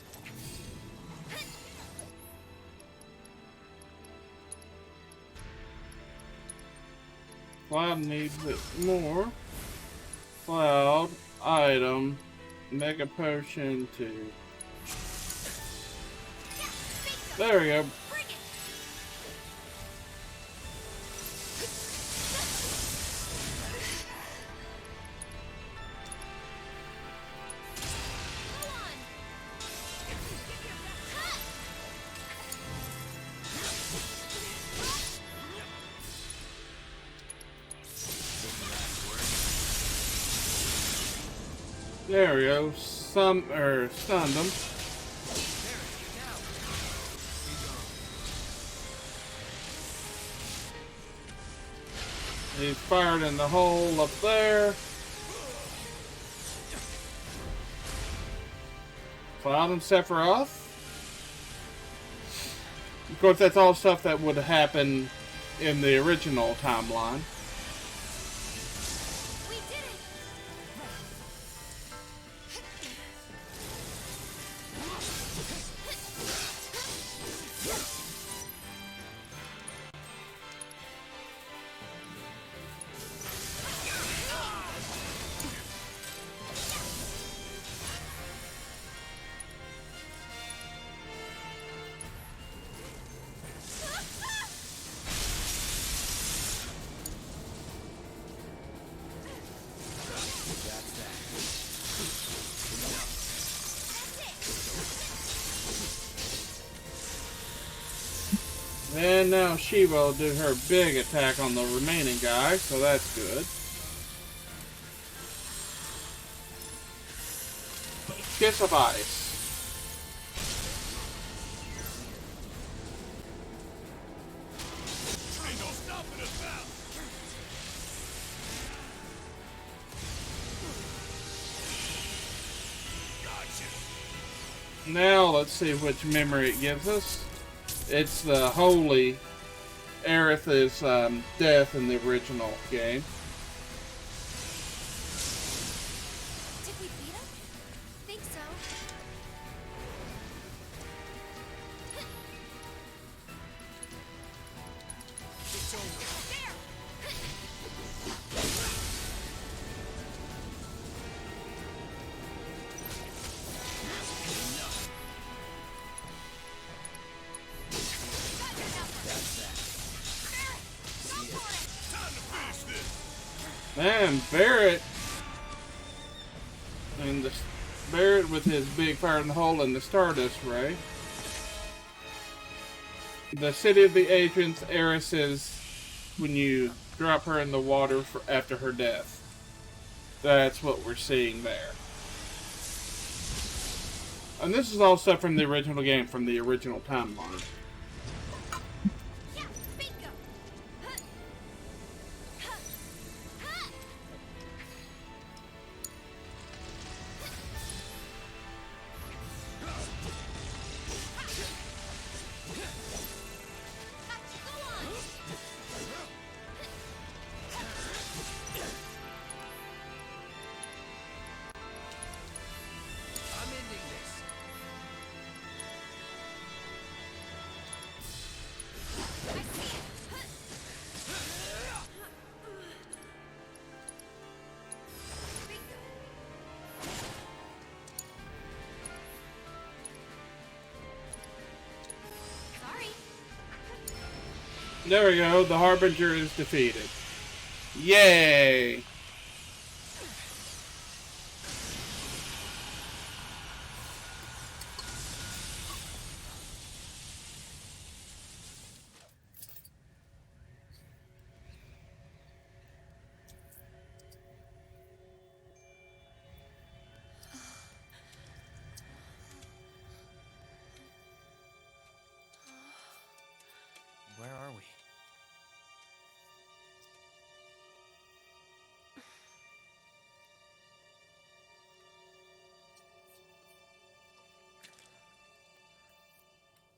Cloud needs it more. Cloud. Item. Mega Potion 2. There we go. Bring it. Go on. Give your best. There we go. Stunned them. He's fired in the hole up there. Cloud and Sephiroth. Of course, that's all stuff that would happen in the original timeline. We did it. And now Shiva will do her big attack on the remaining guy, so that's good. Kiss of Ice. Ain't no stopping us now. Gotcha. Now let's see which memory it gives us. It's the holy Aerith's death in the original game. Did we beat him? Think so. It's over. There. Man, Barrett and Barrett with his big fire in the hole and the Stardust Ray. The City of the Agents, Aerith is when you drop her in the water after her death. That's what we're seeing there. And this is all stuff from the original game, from the original timeline. Yeah, bingo. There we go. The Harbinger is defeated. Yay! Where are we?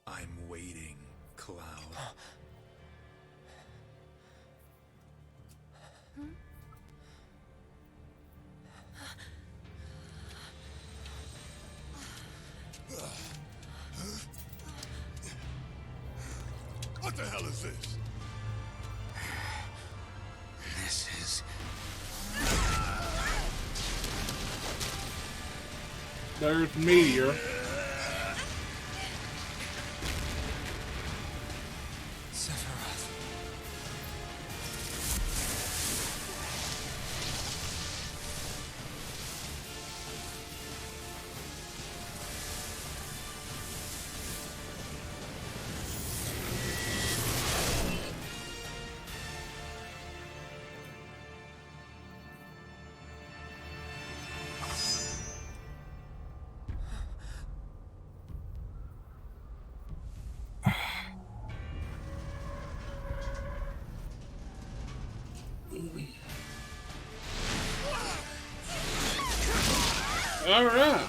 I'm waiting, Cloud. What the hell is this? This is... There's Meteor. Sephiroth. Alright.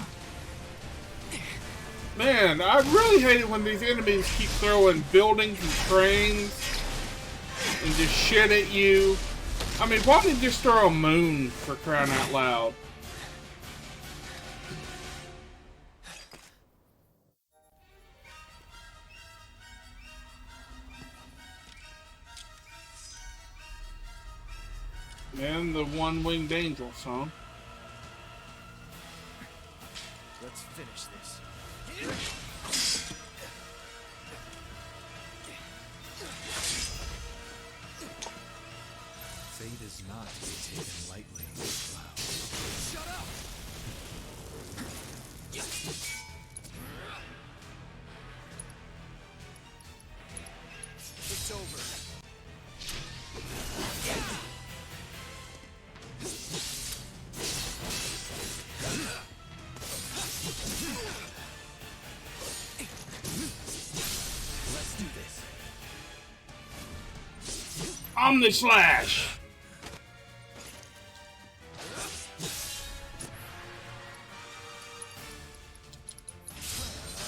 Man, I really hate it when these enemies keep throwing buildings and trains and just shit at you. I mean, why didn't you just throw a moon, for crying out loud? And the one-winged angel song. Let's finish this. Fate is not to be taken lightly, Cloud. Shut up! It's over. Let's do this. Omnislash!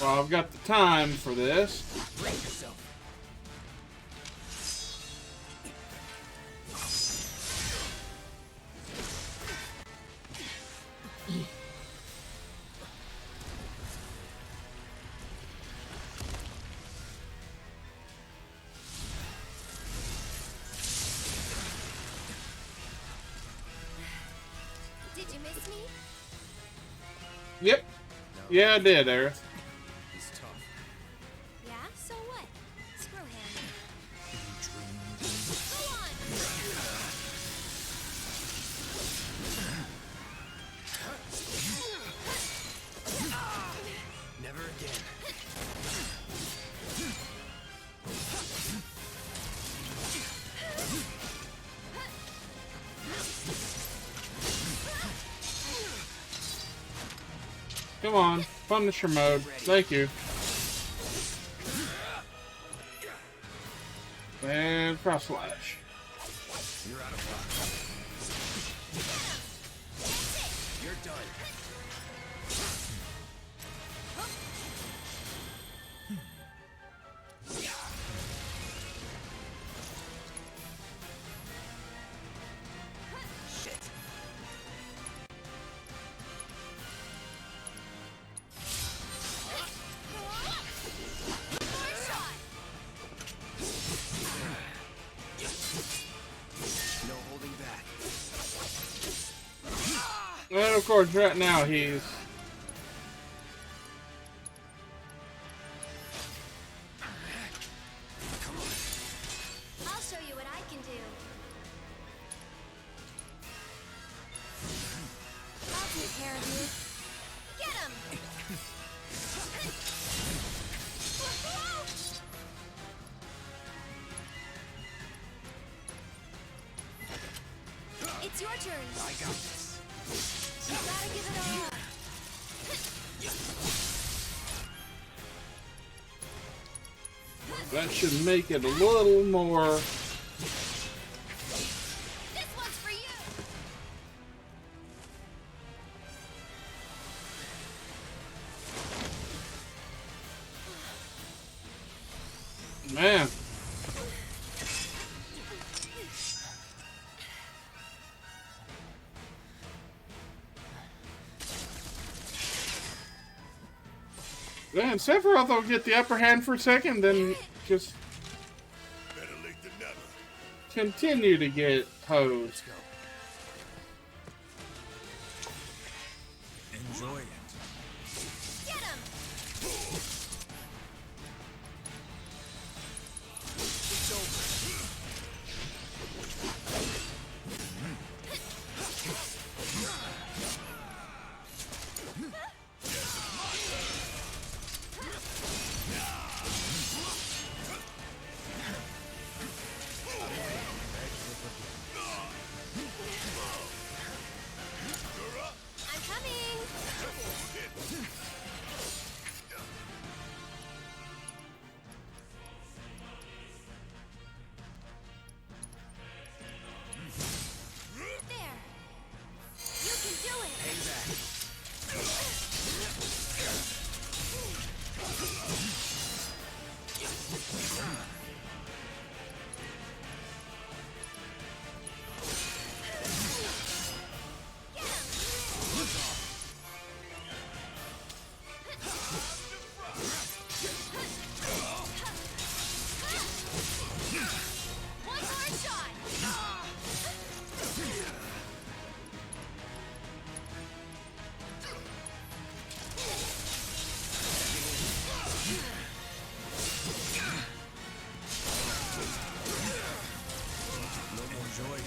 Well, I've got the time for this. Brace yourself. Did you miss me? Yep. Yeah, I did, Aerith. He's tough. Yeah, so what? Screw him. You dreamed Go on! Never again. Come on. Punisher mode. Thank you. And cross slash. You're out of luck. You're done. Shit. No holding back. And of course, right now he's... Come on. care of you. Get him! It's your turn. I got this. You gotta give it all up. That should make it a little more. This one's for you. Man. Man, Sephiroth will get the upper hand for a second, then just Better late than never. continue to get hosed. Enjoy it. Get him! It's over. I'm coming! There! You can do it! Payback. One hard shot! Enjoy it.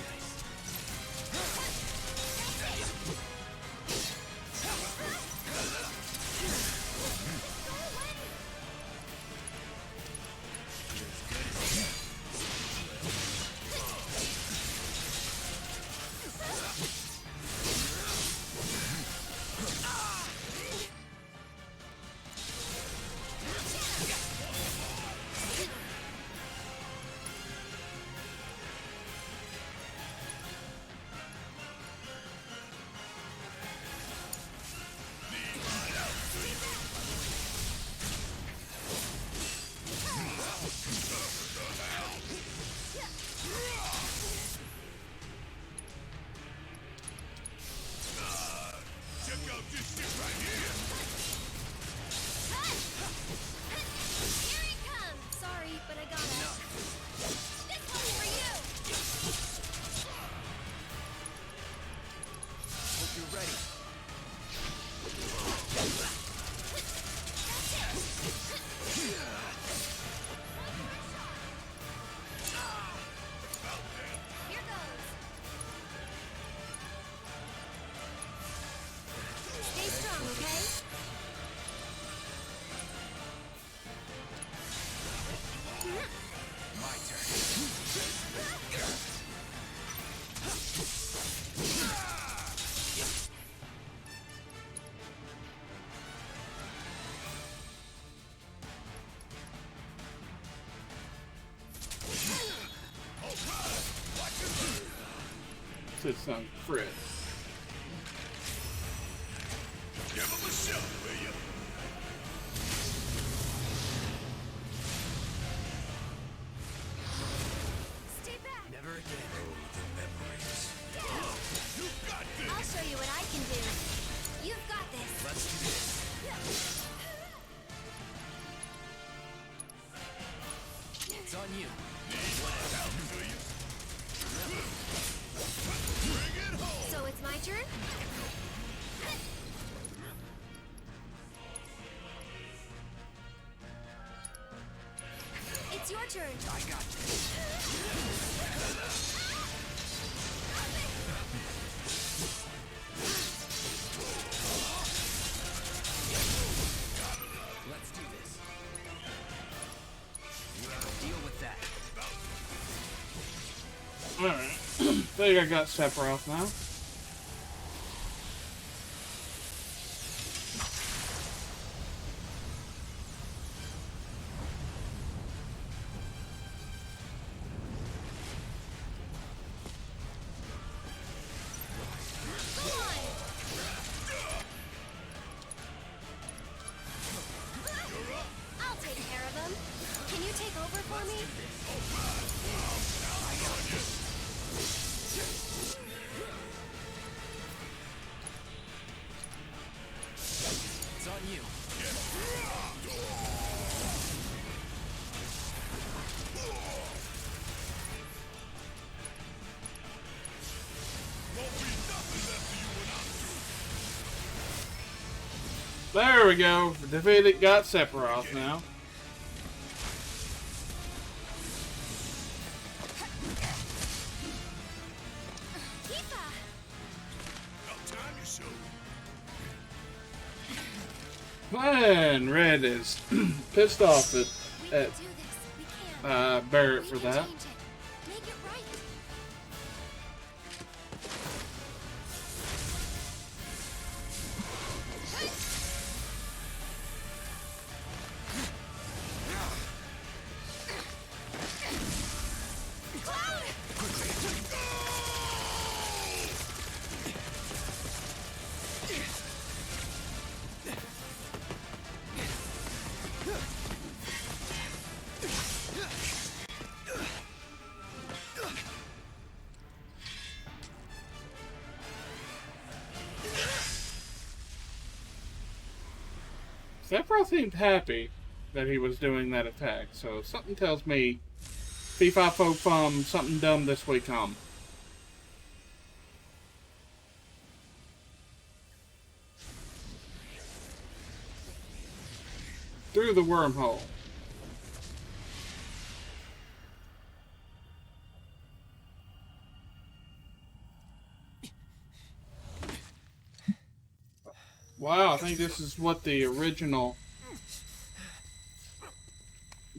Check out this shit right here. Here he comes! Sorry, but I got it. This one's for you! Hope you're ready. Here goes! Stay strong, okay? My turn. To some Fritz. Give him a shot, will ya? Stay back! Never again. Oh, the memories. You got this. I'll show you what I can do. You've got this. Let's do this. It's on you. Bring it home. So it's my turn? It's your turn. I got this. think I got Sephiroth now. I'll take care of them. Can you take over for me? It's on you. There we go. Defeated, got Sephiroth now. About time you showed. And Red is pissed off at, We can do this. We can. Barrett We for can that. change it. Make it right. Sephiroth seemed happy that he was doing that attack, so something tells me fee fi fo fum, something dumb this way come. Through the wormhole. Wow, I think this is what the original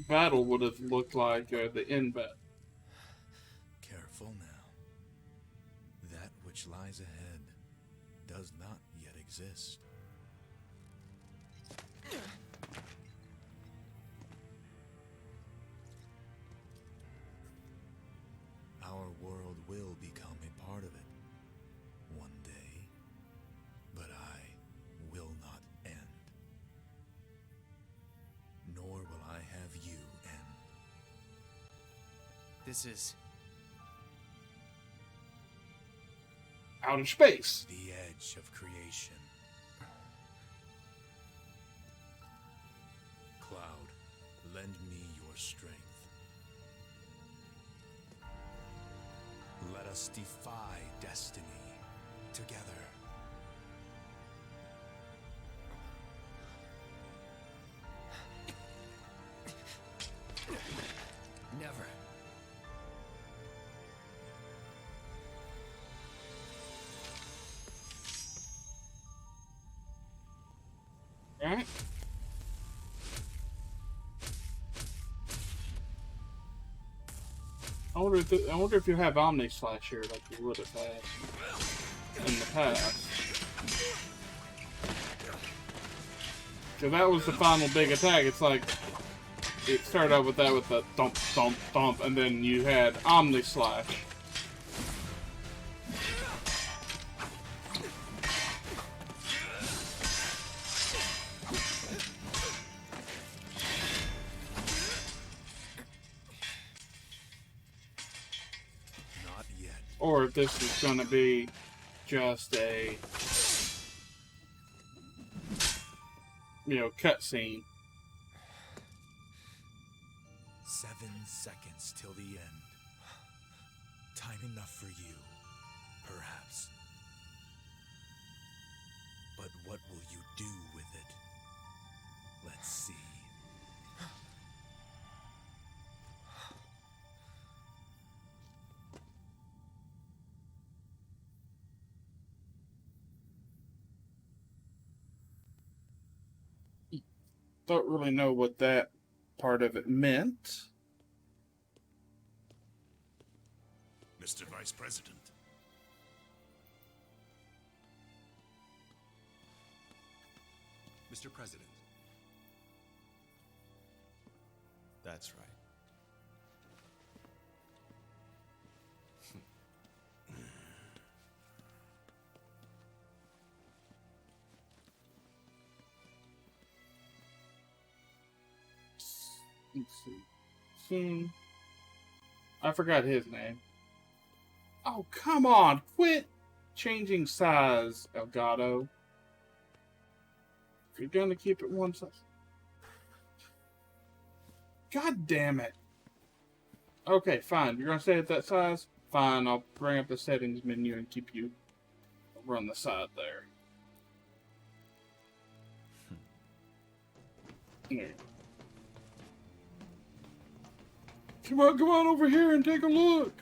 battle would have looked like, or the end battle. Careful now. That which lies ahead does not yet exist. Our world will become a part of it one day, but I will not end. Nor will I have you end. This is Outer space. The edge of creation. Cloud, lend me your strength. Let us defy destiny together. never. Alright. I wonder if you have Omni Slash here like you would have had in the past. Because that was the final big attack. It's like, it started out with that with the thump, thump, thump, and then you had Omni Slash. Not yet. Or if this is going to be just a, cutscene. 7 seconds till the end. Time enough for you, perhaps. But what will you do with it? Let's see. Don't really know what that part of it meant. Mr. Vice President. Mr. President. That's right. Let's see. Soon. I forgot his name. Oh, come on. Quit changing size, Elgato. If you're going to keep it one size. God damn it. Okay, fine. You're going to stay at that size? Fine, I'll bring up the settings menu and keep you over on the side there. Yeah. Come on over here and take a look.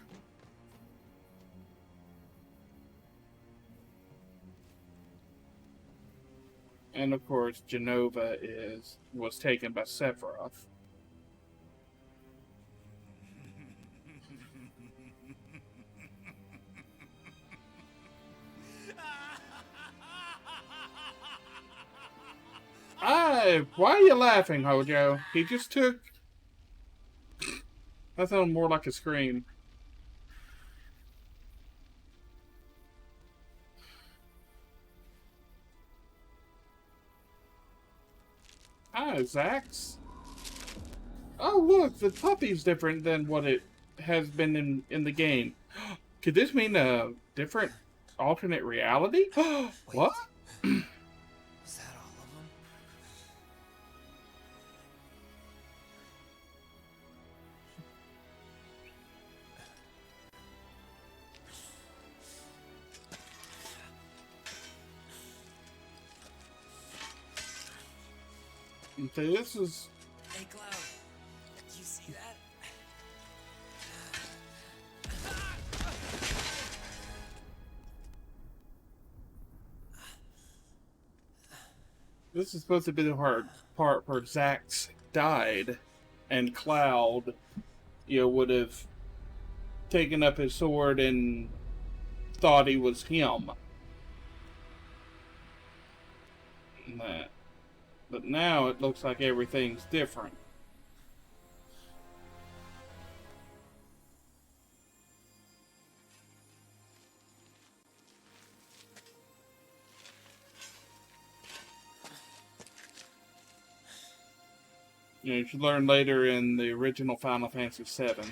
And of course, Genova was taken by Sephiroth. Why are you laughing, Hojo? He just took... That sounded more like a scream. Hi, Zax. Oh, look, the puppy's different than what it has been in the game. Could this mean a different alternate reality? What? Was that all of them? Okay, this is... Hey, Cloud. Did you see that? This is supposed to be the hard part where Zax died, and Cloud, would have taken up his sword and thought he was him. And that. But now it looks like everything's different. You learn later in the original Final Fantasy VII,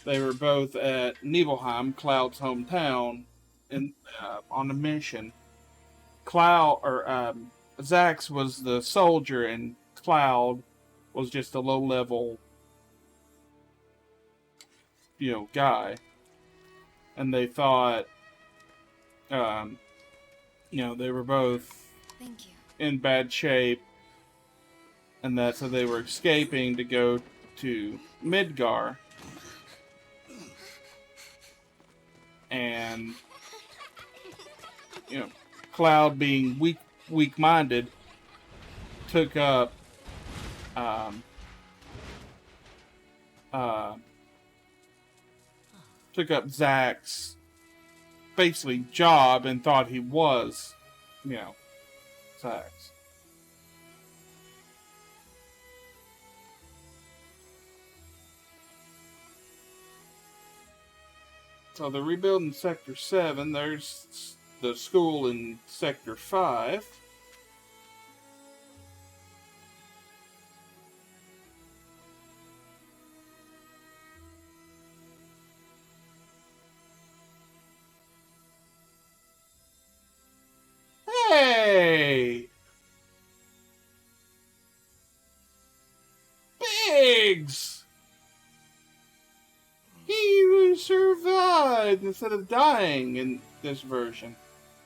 they were both at Nibelheim, Cloud's hometown, on a mission. Zax was the soldier, and Cloud was just a low-level, guy. And they thought, they were both Thank you. in bad shape, and so they were escaping to go to Midgar. And, Cloud being weak-minded, took up Zax's basically job and thought he was, Zax. So they're rebuilding Sector 7. There's the school in Sector 5. Hey! Biggs! He survived instead of dying in this version.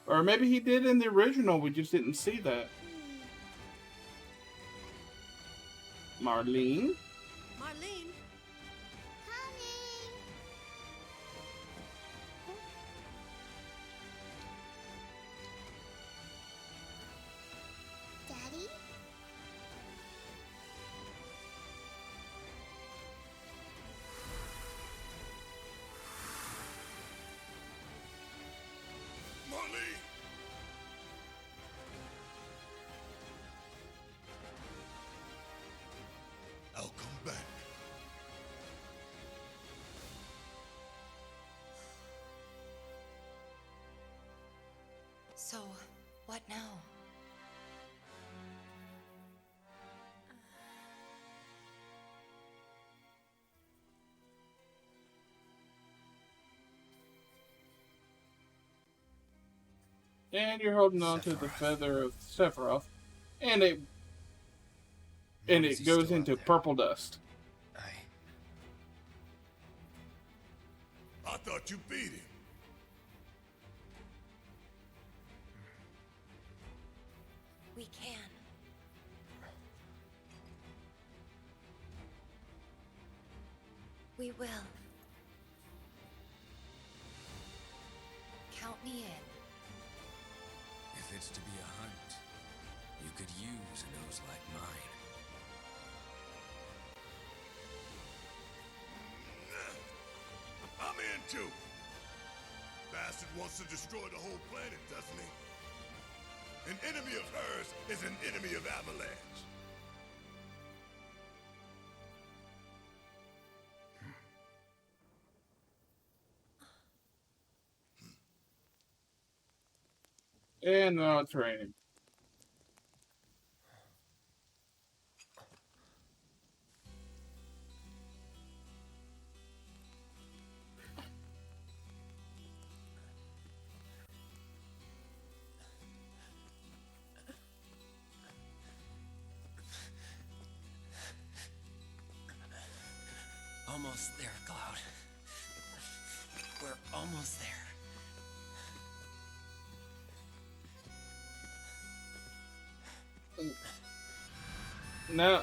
Or maybe he did in the original, we just didn't see that. Marlene? Marlene? Daddy? So, what now? And you're holding on to the Sephiroth. feather of Sephiroth, and it Why is he goes still out into there? purple dust. I thought you beat him. We can. We will. Count me in. If it's to be a hunt, you could use a nose like mine. I'm in too. Bastard wants to destroy the whole planet, doesn't he? An enemy of hers is an enemy of Avalanche. And now it's raining. Almost there, Cloud. We're almost there. Now,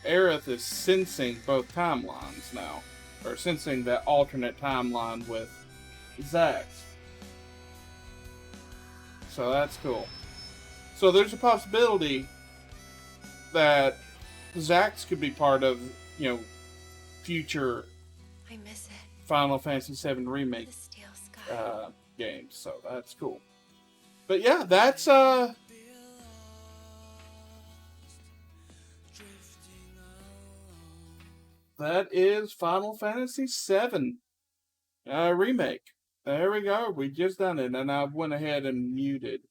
Aerith is sensing both timelines now, or sensing that alternate timeline with Zax. So that's cool. So there's a possibility that Zax could be part of, future I miss it. Final Fantasy VII Remake The steel sky. games. So that's cool. But yeah, that's that is Final Fantasy VII Remake. There we go. We just done it, and I went ahead and muted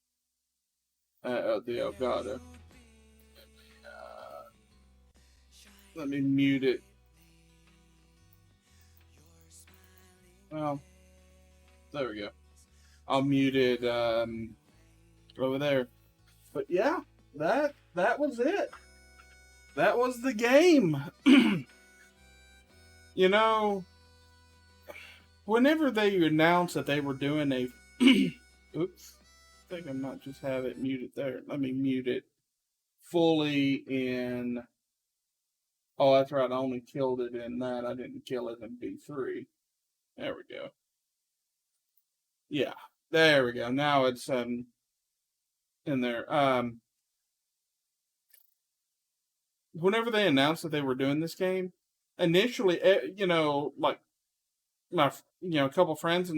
the Elgato. Let me mute it. Well, there we go. I'll mute it over there. But yeah, that was it. That was the game. Whenever they announced that they were doing a oops, I think I might just have it muted there. Let me mute it fully in. Oh, that's right. I only killed it in that. I didn't kill it in B3. There we go. Yeah, there we go. Now it's in there. Whenever they announced that they were doing this game, initially, like my, a couple friends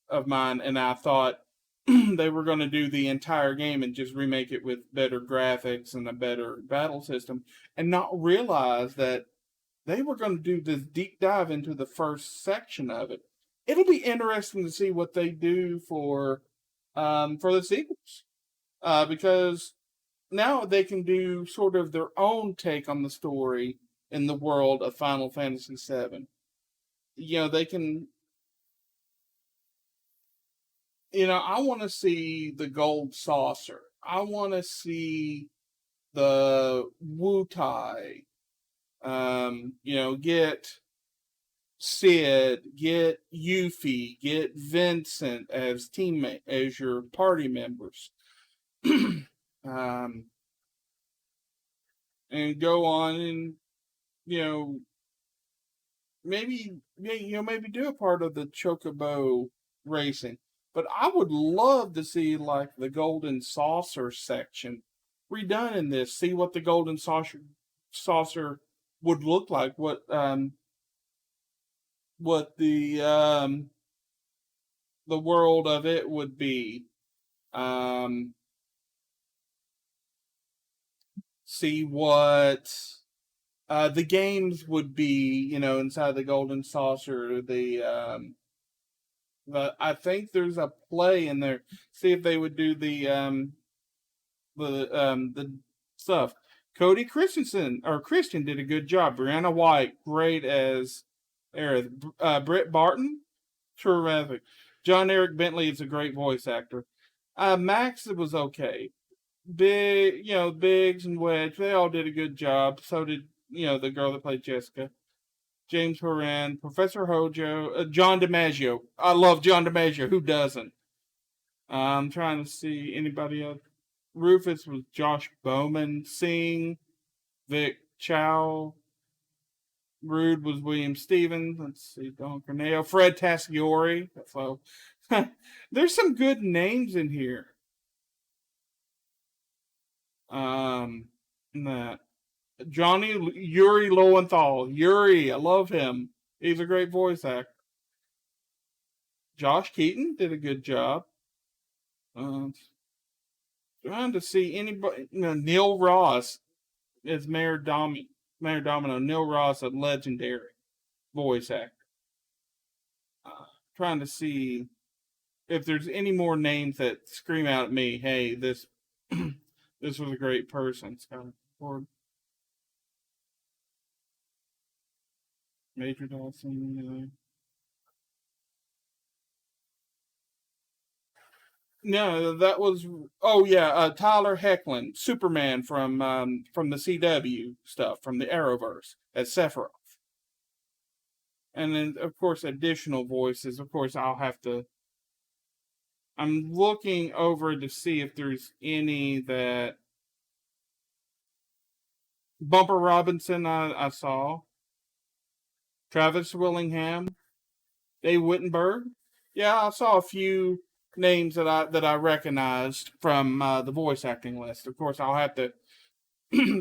of mine and I thought they were going to do the entire game and just remake it with better graphics and a better battle system, and not realize that they were going to do this deep dive into the first section of it. It'll be interesting to see what they do for the sequels, because now they can do sort of their own take on the story in the world of Final Fantasy VII. They can. I want to see the gold saucer. I want to see the Wutai. Get Sid, get Yuffie, get Vincent as your party members. And go on and, maybe do a part of the Chocobo racing. But I would love to see like the Golden Saucer section redone in this. See what the Golden Saucer would look like. What the world of it would be. See what the games would be, inside the Golden Saucer, But I think there's a play in there. See if they would do the stuff. Cody Christensen or Christian did a good job. Brianna White, great as Aerith. Britt Barton, terrific. John Eric Bentley is a great voice actor. Max was okay. Biggs and Wedge, they all did a good job. So did the girl that played Jessica. James Horan, Professor Hojo, John DiMaggio. I love John DiMaggio. Who doesn't? I'm trying to see anybody else. Rufus was Josh Bowman. Singh, Vic Chow. Rude was William Stevens. Let's see, Don Corneo. Fred Tasciore. So there's some good names in here. That Johnny Yuri Lowenthal. Yuri, I love him. He's a great voice actor. Josh Keaton did a good job. Trying to see anybody. Neil Ross is Mayor Domino. Neil Ross, a legendary voice actor. Trying to see if there's any more names that scream out at me, hey, this this was a great person. Scott Major Dawson. No, that was Tyler Hoechlin, Superman from the CW stuff, from the Arrowverse, as Sephiroth. And then of course additional voices. Of course I'm looking over to see if there's any that Bumper Robinson I saw. Travis Willingham, Dave Wittenberg. Yeah, I saw a few names that I recognized from the voice acting list. Of course, I'll have to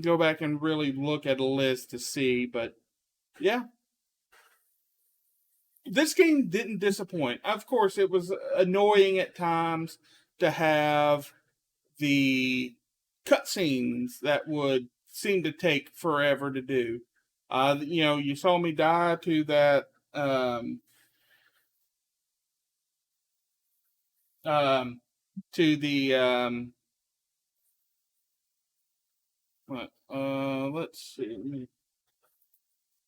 go back and really look at a list to see, but yeah. This game didn't disappoint. Of course, it was annoying at times to have the cutscenes that would seem to take forever to do. You saw me die to that to the let's see. Let me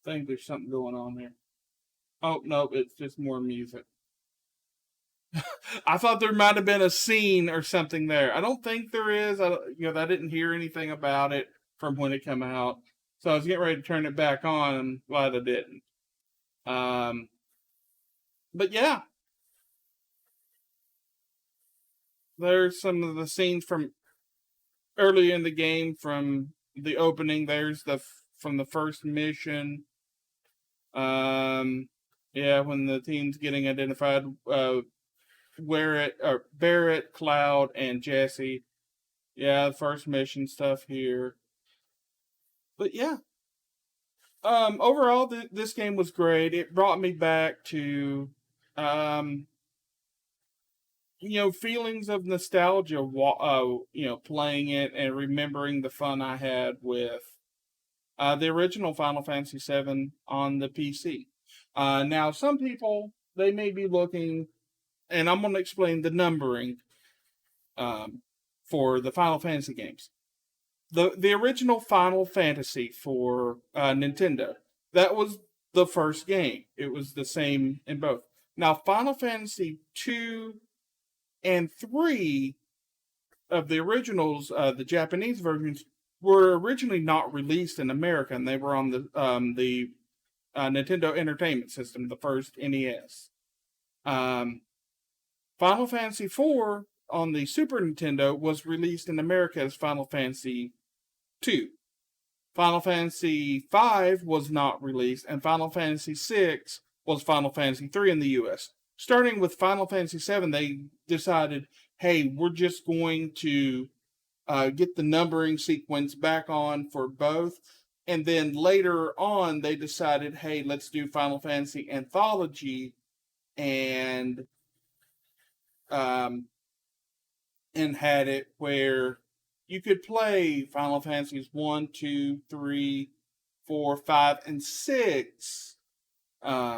think there's something going on here. Oh no, it's just more music. I thought there might have been a scene or something there. I don't think there is. I didn't hear anything about it from when it came out. So I was getting ready to turn it back on. I'm glad I didn't. But yeah, there's some of the scenes from early in the game from the opening. There's from the first mission. When the team's getting identified, Barrett, Cloud, and Jesse. Yeah, the first mission stuff here. But yeah, overall, this game was great. It brought me back to, feelings of nostalgia. Playing it and remembering the fun I had with the original Final Fantasy VII on the PC. Now, some people they may be looking, and I'm going to explain the numbering for the Final Fantasy games. The original Final Fantasy for Nintendo, that was the first game. It was the same in both. Now, Final Fantasy 2 and 3 of the originals, the Japanese versions, were originally not released in America, and they were on the Nintendo Entertainment System, the first NES. Final Fantasy 4 on the Super Nintendo was released in America as Final Fantasy 2. Final Fantasy 5 was not released, and Final Fantasy 6 was Final Fantasy 3 in the US. Starting with Final Fantasy 7, they decided, hey, we're just going to get the numbering sequence back on for both. And then later on, they decided, hey, let's do Final Fantasy Anthology and had it where you could play Final Fantasies 1, 2, 3, 4, 5, and 6. I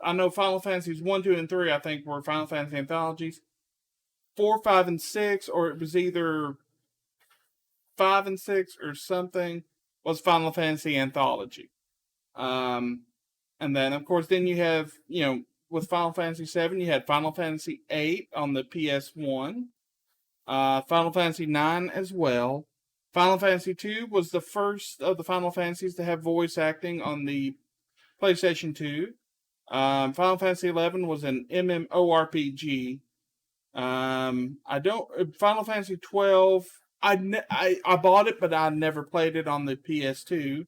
I know Final Fantasies 1, 2, and 3, I think, were Final Fantasy anthologies. 4, 5, and 6, or it was either 5 and 6 or something, was Final Fantasy anthology. And then, of course, then you have, with Final Fantasy 7, you had Final Fantasy 8 on the PS1, Final Fantasy 9 as well. Final Fantasy 2 was the first of the Final Fantasies to have voice acting on the PlayStation 2. Final Fantasy 11 was an MMORPG. I don't. Final Fantasy 12. I bought it, but I never played it on the PS2.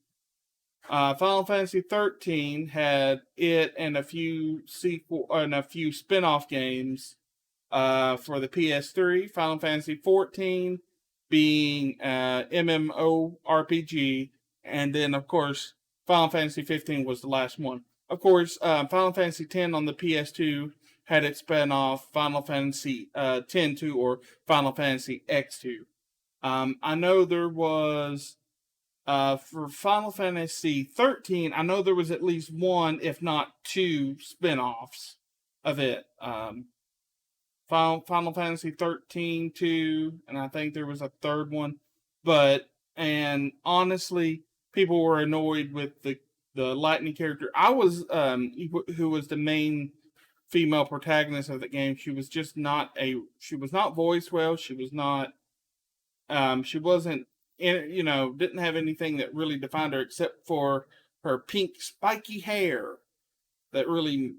Final Fantasy 13 had it and a few spin-off games for the PS3. Final Fantasy 14 being MMORPG, and then of course Final Fantasy 15 was the last one. Of course, Final Fantasy 10 on the PS2 had its spin-off Final Fantasy 10-2 or Final Fantasy X2. I know there was for Final Fantasy 13, I know there was at least one, if not two, spin-offs of it. Final Fantasy 13 2, and I think there was a third one. And honestly, people were annoyed with the Lightning character. I was, who was the main female protagonist of the game. She was not voiced well. She wasn't, didn't have anything that really defined her except for her pink spiky hair that really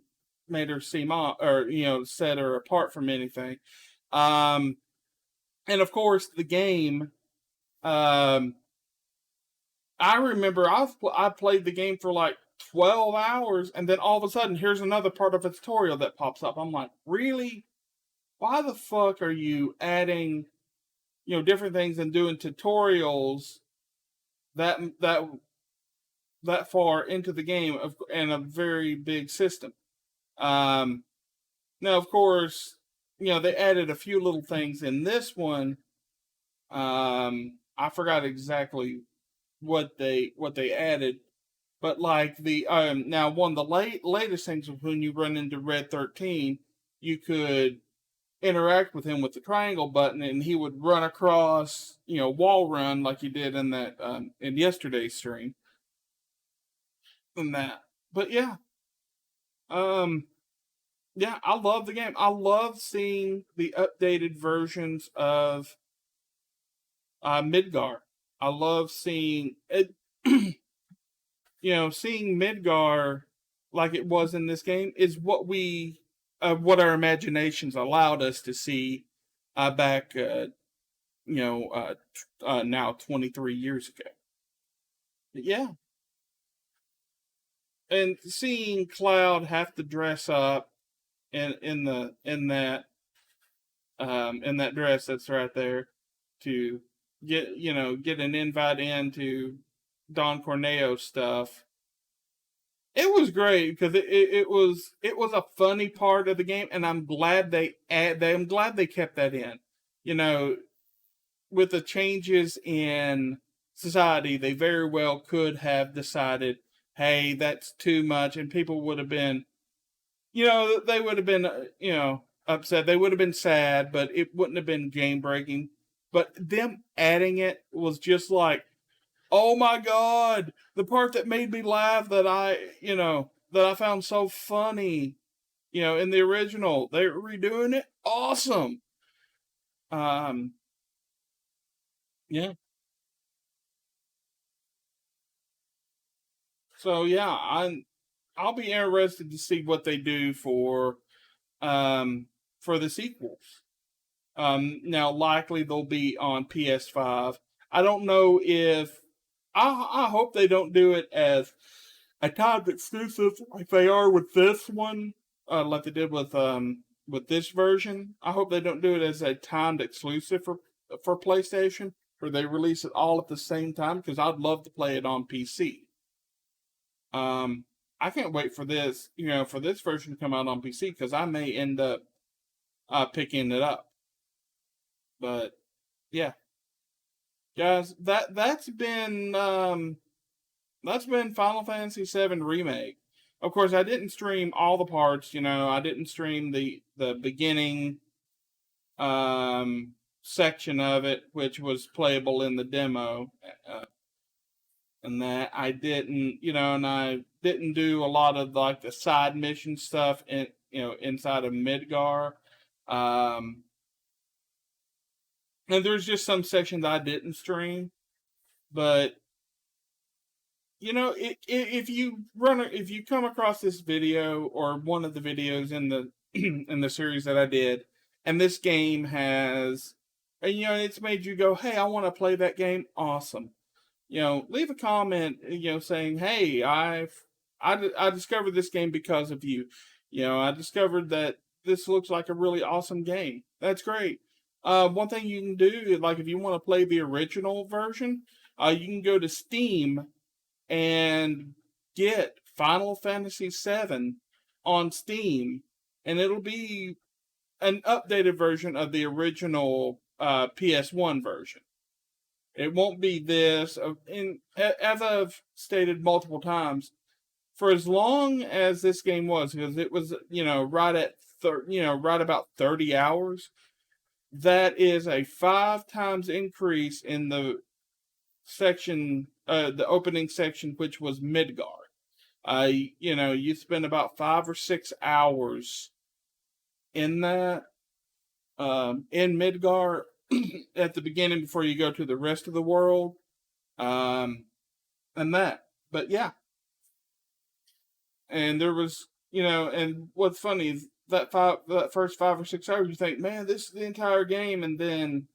made her seem off, or set her apart from anything. And of course, the game. I remember I played the game for like 12 hours, and then all of a sudden, here's another part of a tutorial that pops up. I'm like, really? Why the fuck are you adding, different things and doing tutorials that far into the game and a very big system? Now, of course, they added a few little things in this one. I forgot exactly what they added, but like the now one of the latest things was when you run into Red 13, you could interact with him with the triangle button, and he would run across, wall run like he did in that in yesterday's stream. And that, but yeah, yeah, I love the game. I love seeing the updated versions of Midgar. I love seeing it. Seeing Midgar like it was in this game is what our imaginations allowed us to see back, now 23 years ago. But yeah, and seeing Cloud have to dress up in that dress that's right there to get an invite into Don Corneo stuff. It was great because it was a funny part of the game, and I'm glad they kept that in. With the changes in society, they very well could have decided, hey, that's too much, and people would have been, they would have been, upset. They would have been sad, but it wouldn't have been game breaking. But them adding it was just like, oh my god, the part that made me laugh that I found so funny, in the original, they're redoing it. Awesome. Yeah. So yeah, I'll be interested to see what they do for the sequels. Now likely they'll be on PS5. I don't know if I hope they don't do it as a timed exclusive like they are with this one, like they did with this version. I hope they don't do it as a timed exclusive for PlayStation, where they release it all at the same time, because I'd love to play it on PC. I can't wait for this, for this version to come out on PC, because I may end up picking it up. But yeah, guys, that's been Final Fantasy VII Remake. of course, I didn't stream all the parts. I didn't stream the beginning section of it, which was playable in the demo. And that I didn't, and I didn't do a lot of like the side mission stuff inside of Midgar. Um, and there's just some sections I didn't stream, but if you come across this video or one of the videos in the in the series that I did, and this game has, and it's made you go, hey, I want to play that game. Awesome. Leave a comment, saying, hey, I discovered this game because of you. I discovered that this looks like a really awesome game. That's great. One thing you can do, like if you want to play the original version, you can go to Steam and get Final Fantasy VII on Steam, and it'll be an updated version of the original PS1 version. It won't be this. And as I've stated multiple times, for as long as this game was, because it was, right about 30 hours, that is a 5 times increase in the section, the opening section, which was Midgar. You spend about 5 or 6 hours in that, in Midgar at the beginning before you go to the rest of the world. And that. But yeah. And there was, and what's funny is that first 5 or 6 hours, you think, man, this is the entire game, and then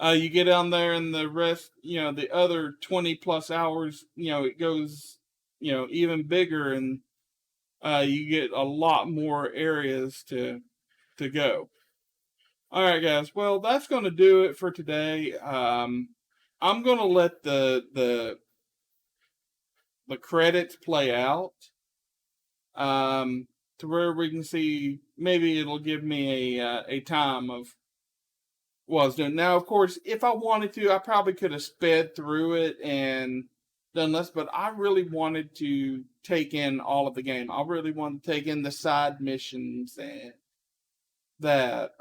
you get on there, and the rest, the other 20 plus hours, it goes, even bigger, and you get a lot more areas to go. All right, guys. Well, that's going to do it for today. I'm going to let the credits play out, to where we can see. Maybe it'll give me a time of what I was doing. Now, of course, if I wanted to, I probably could have sped through it and done less, but I really wanted to take in all of the game. I really wanted to take in the side missions and that.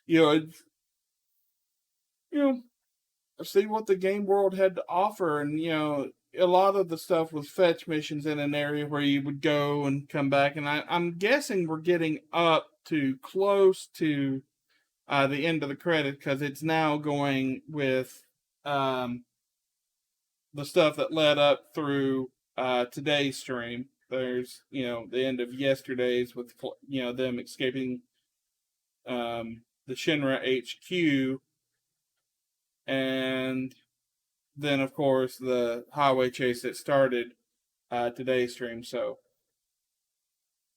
It's, see what the game world had to offer, and a lot of the stuff was fetch missions in an area where you would go and come back, and I'm guessing we're getting up to close to the end of the credit, because it's now going with the stuff that led up through today's stream. There's the end of yesterday's with them escaping the Shinra HQ, and then of course the highway chase that started today's stream. So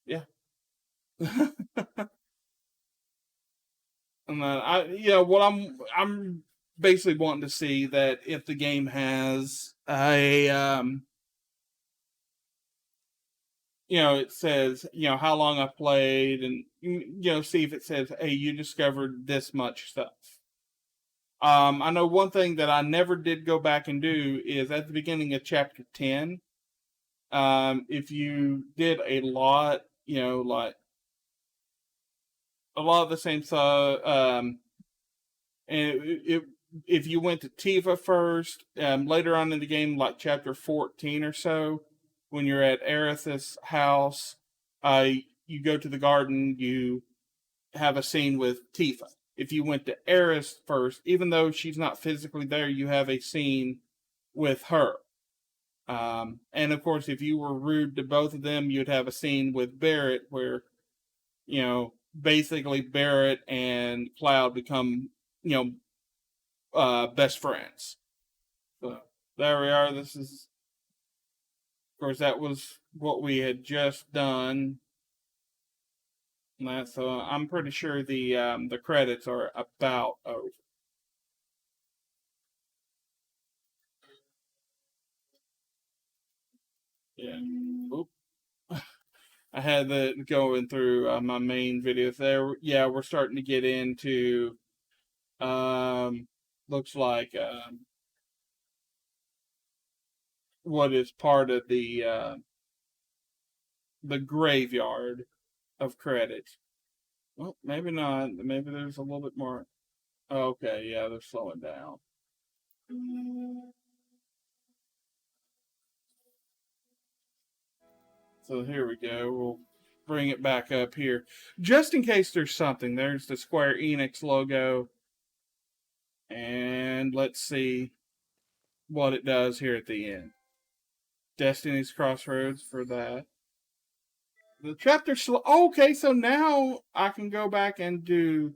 yeah. And then what I'm basically wanting to see, that if the game has a it says how long I played, and see if it says, hey, you discovered this much stuff. I know one thing that I never did go back and do is at the beginning of chapter 10. If you did a lot, like a lot of the same stuff, and if you went to Tifa first, later on in the game, like chapter 14 or so, when you're at Aerith's house, you go to the garden, you have a scene with Tifa. If you went to Aerith first, even though she's not physically there, you have a scene with her. And of course, if you were rude to both of them, you'd have a scene with Barrett where, basically Barrett and Cloud become, best friends. So there we are. This is, of course, that was what we had just done. So I'm pretty sure the credits are about over. Yeah. Oop. I had that going through my main videos there. Yeah, we're starting to get into looks like what is part of the graveyard of credits. Well, maybe not. Maybe there's a little bit more. Okay, yeah, they're slowing down. So here we go. We'll bring it back up here. Just in case there's something. There's the Square Enix logo. And let's see what it does here at the end. Destiny's Crossroads for that. The chapter. Okay, so now I can go back and do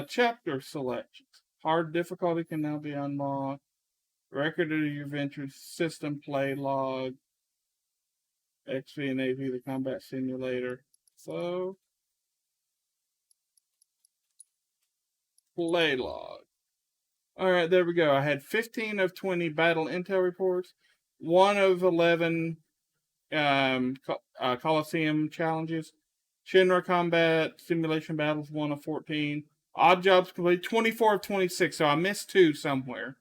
chapter selections. Hard difficulty can now be unlocked. Record of your adventures, system play log, XP and AV, the combat simulator. So, play log. Alright, there we go. I had 15 of 20 battle intel reports, 1 of 11 Coliseum challenges, Shinra combat simulation battles, 1 of 14. Odd jobs complete, 24 of 26, so I missed 2 somewhere.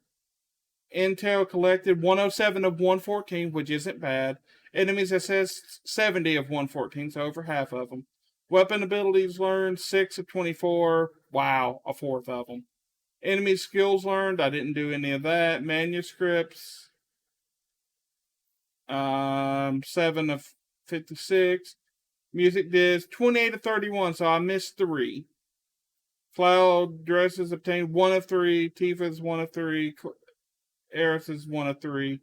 Intel collected 107 of 114, which isn't bad. Enemies assessed 70 of 114, so over half of them. Weapon abilities learned 6 of 24. Wow, a fourth of them. Enemy skills learned, I didn't do any of that. Manuscripts, 7 of 56. Music disc, 28 of 31, so I missed 3. Cloud dresses obtained 1 of 3. Tifa's 1 of 3. Eris is 1 of 3.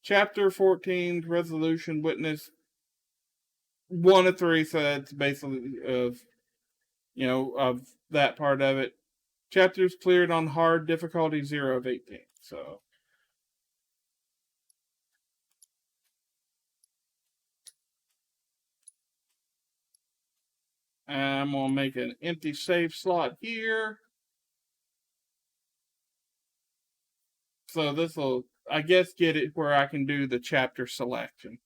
Chapter 14, resolution witness 1 of 3, so that's basically of that part of it. Chapters cleared on hard difficulty 0 of 18. So I'm gonna make an empty save slot here. So this will, I guess, get it where I can do the chapter selection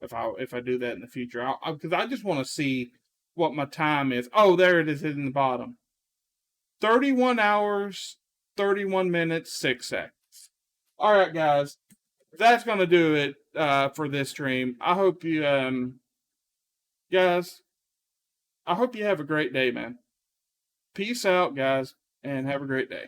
if I do that in the future. Because I just want to see what my time is. Oh, there it is in the bottom. 31 hours, 31 minutes, 6 seconds. All right, guys, that's gonna do it for this stream. I hope you guys. I hope you have a great day, man. Peace out, guys, and have a great day.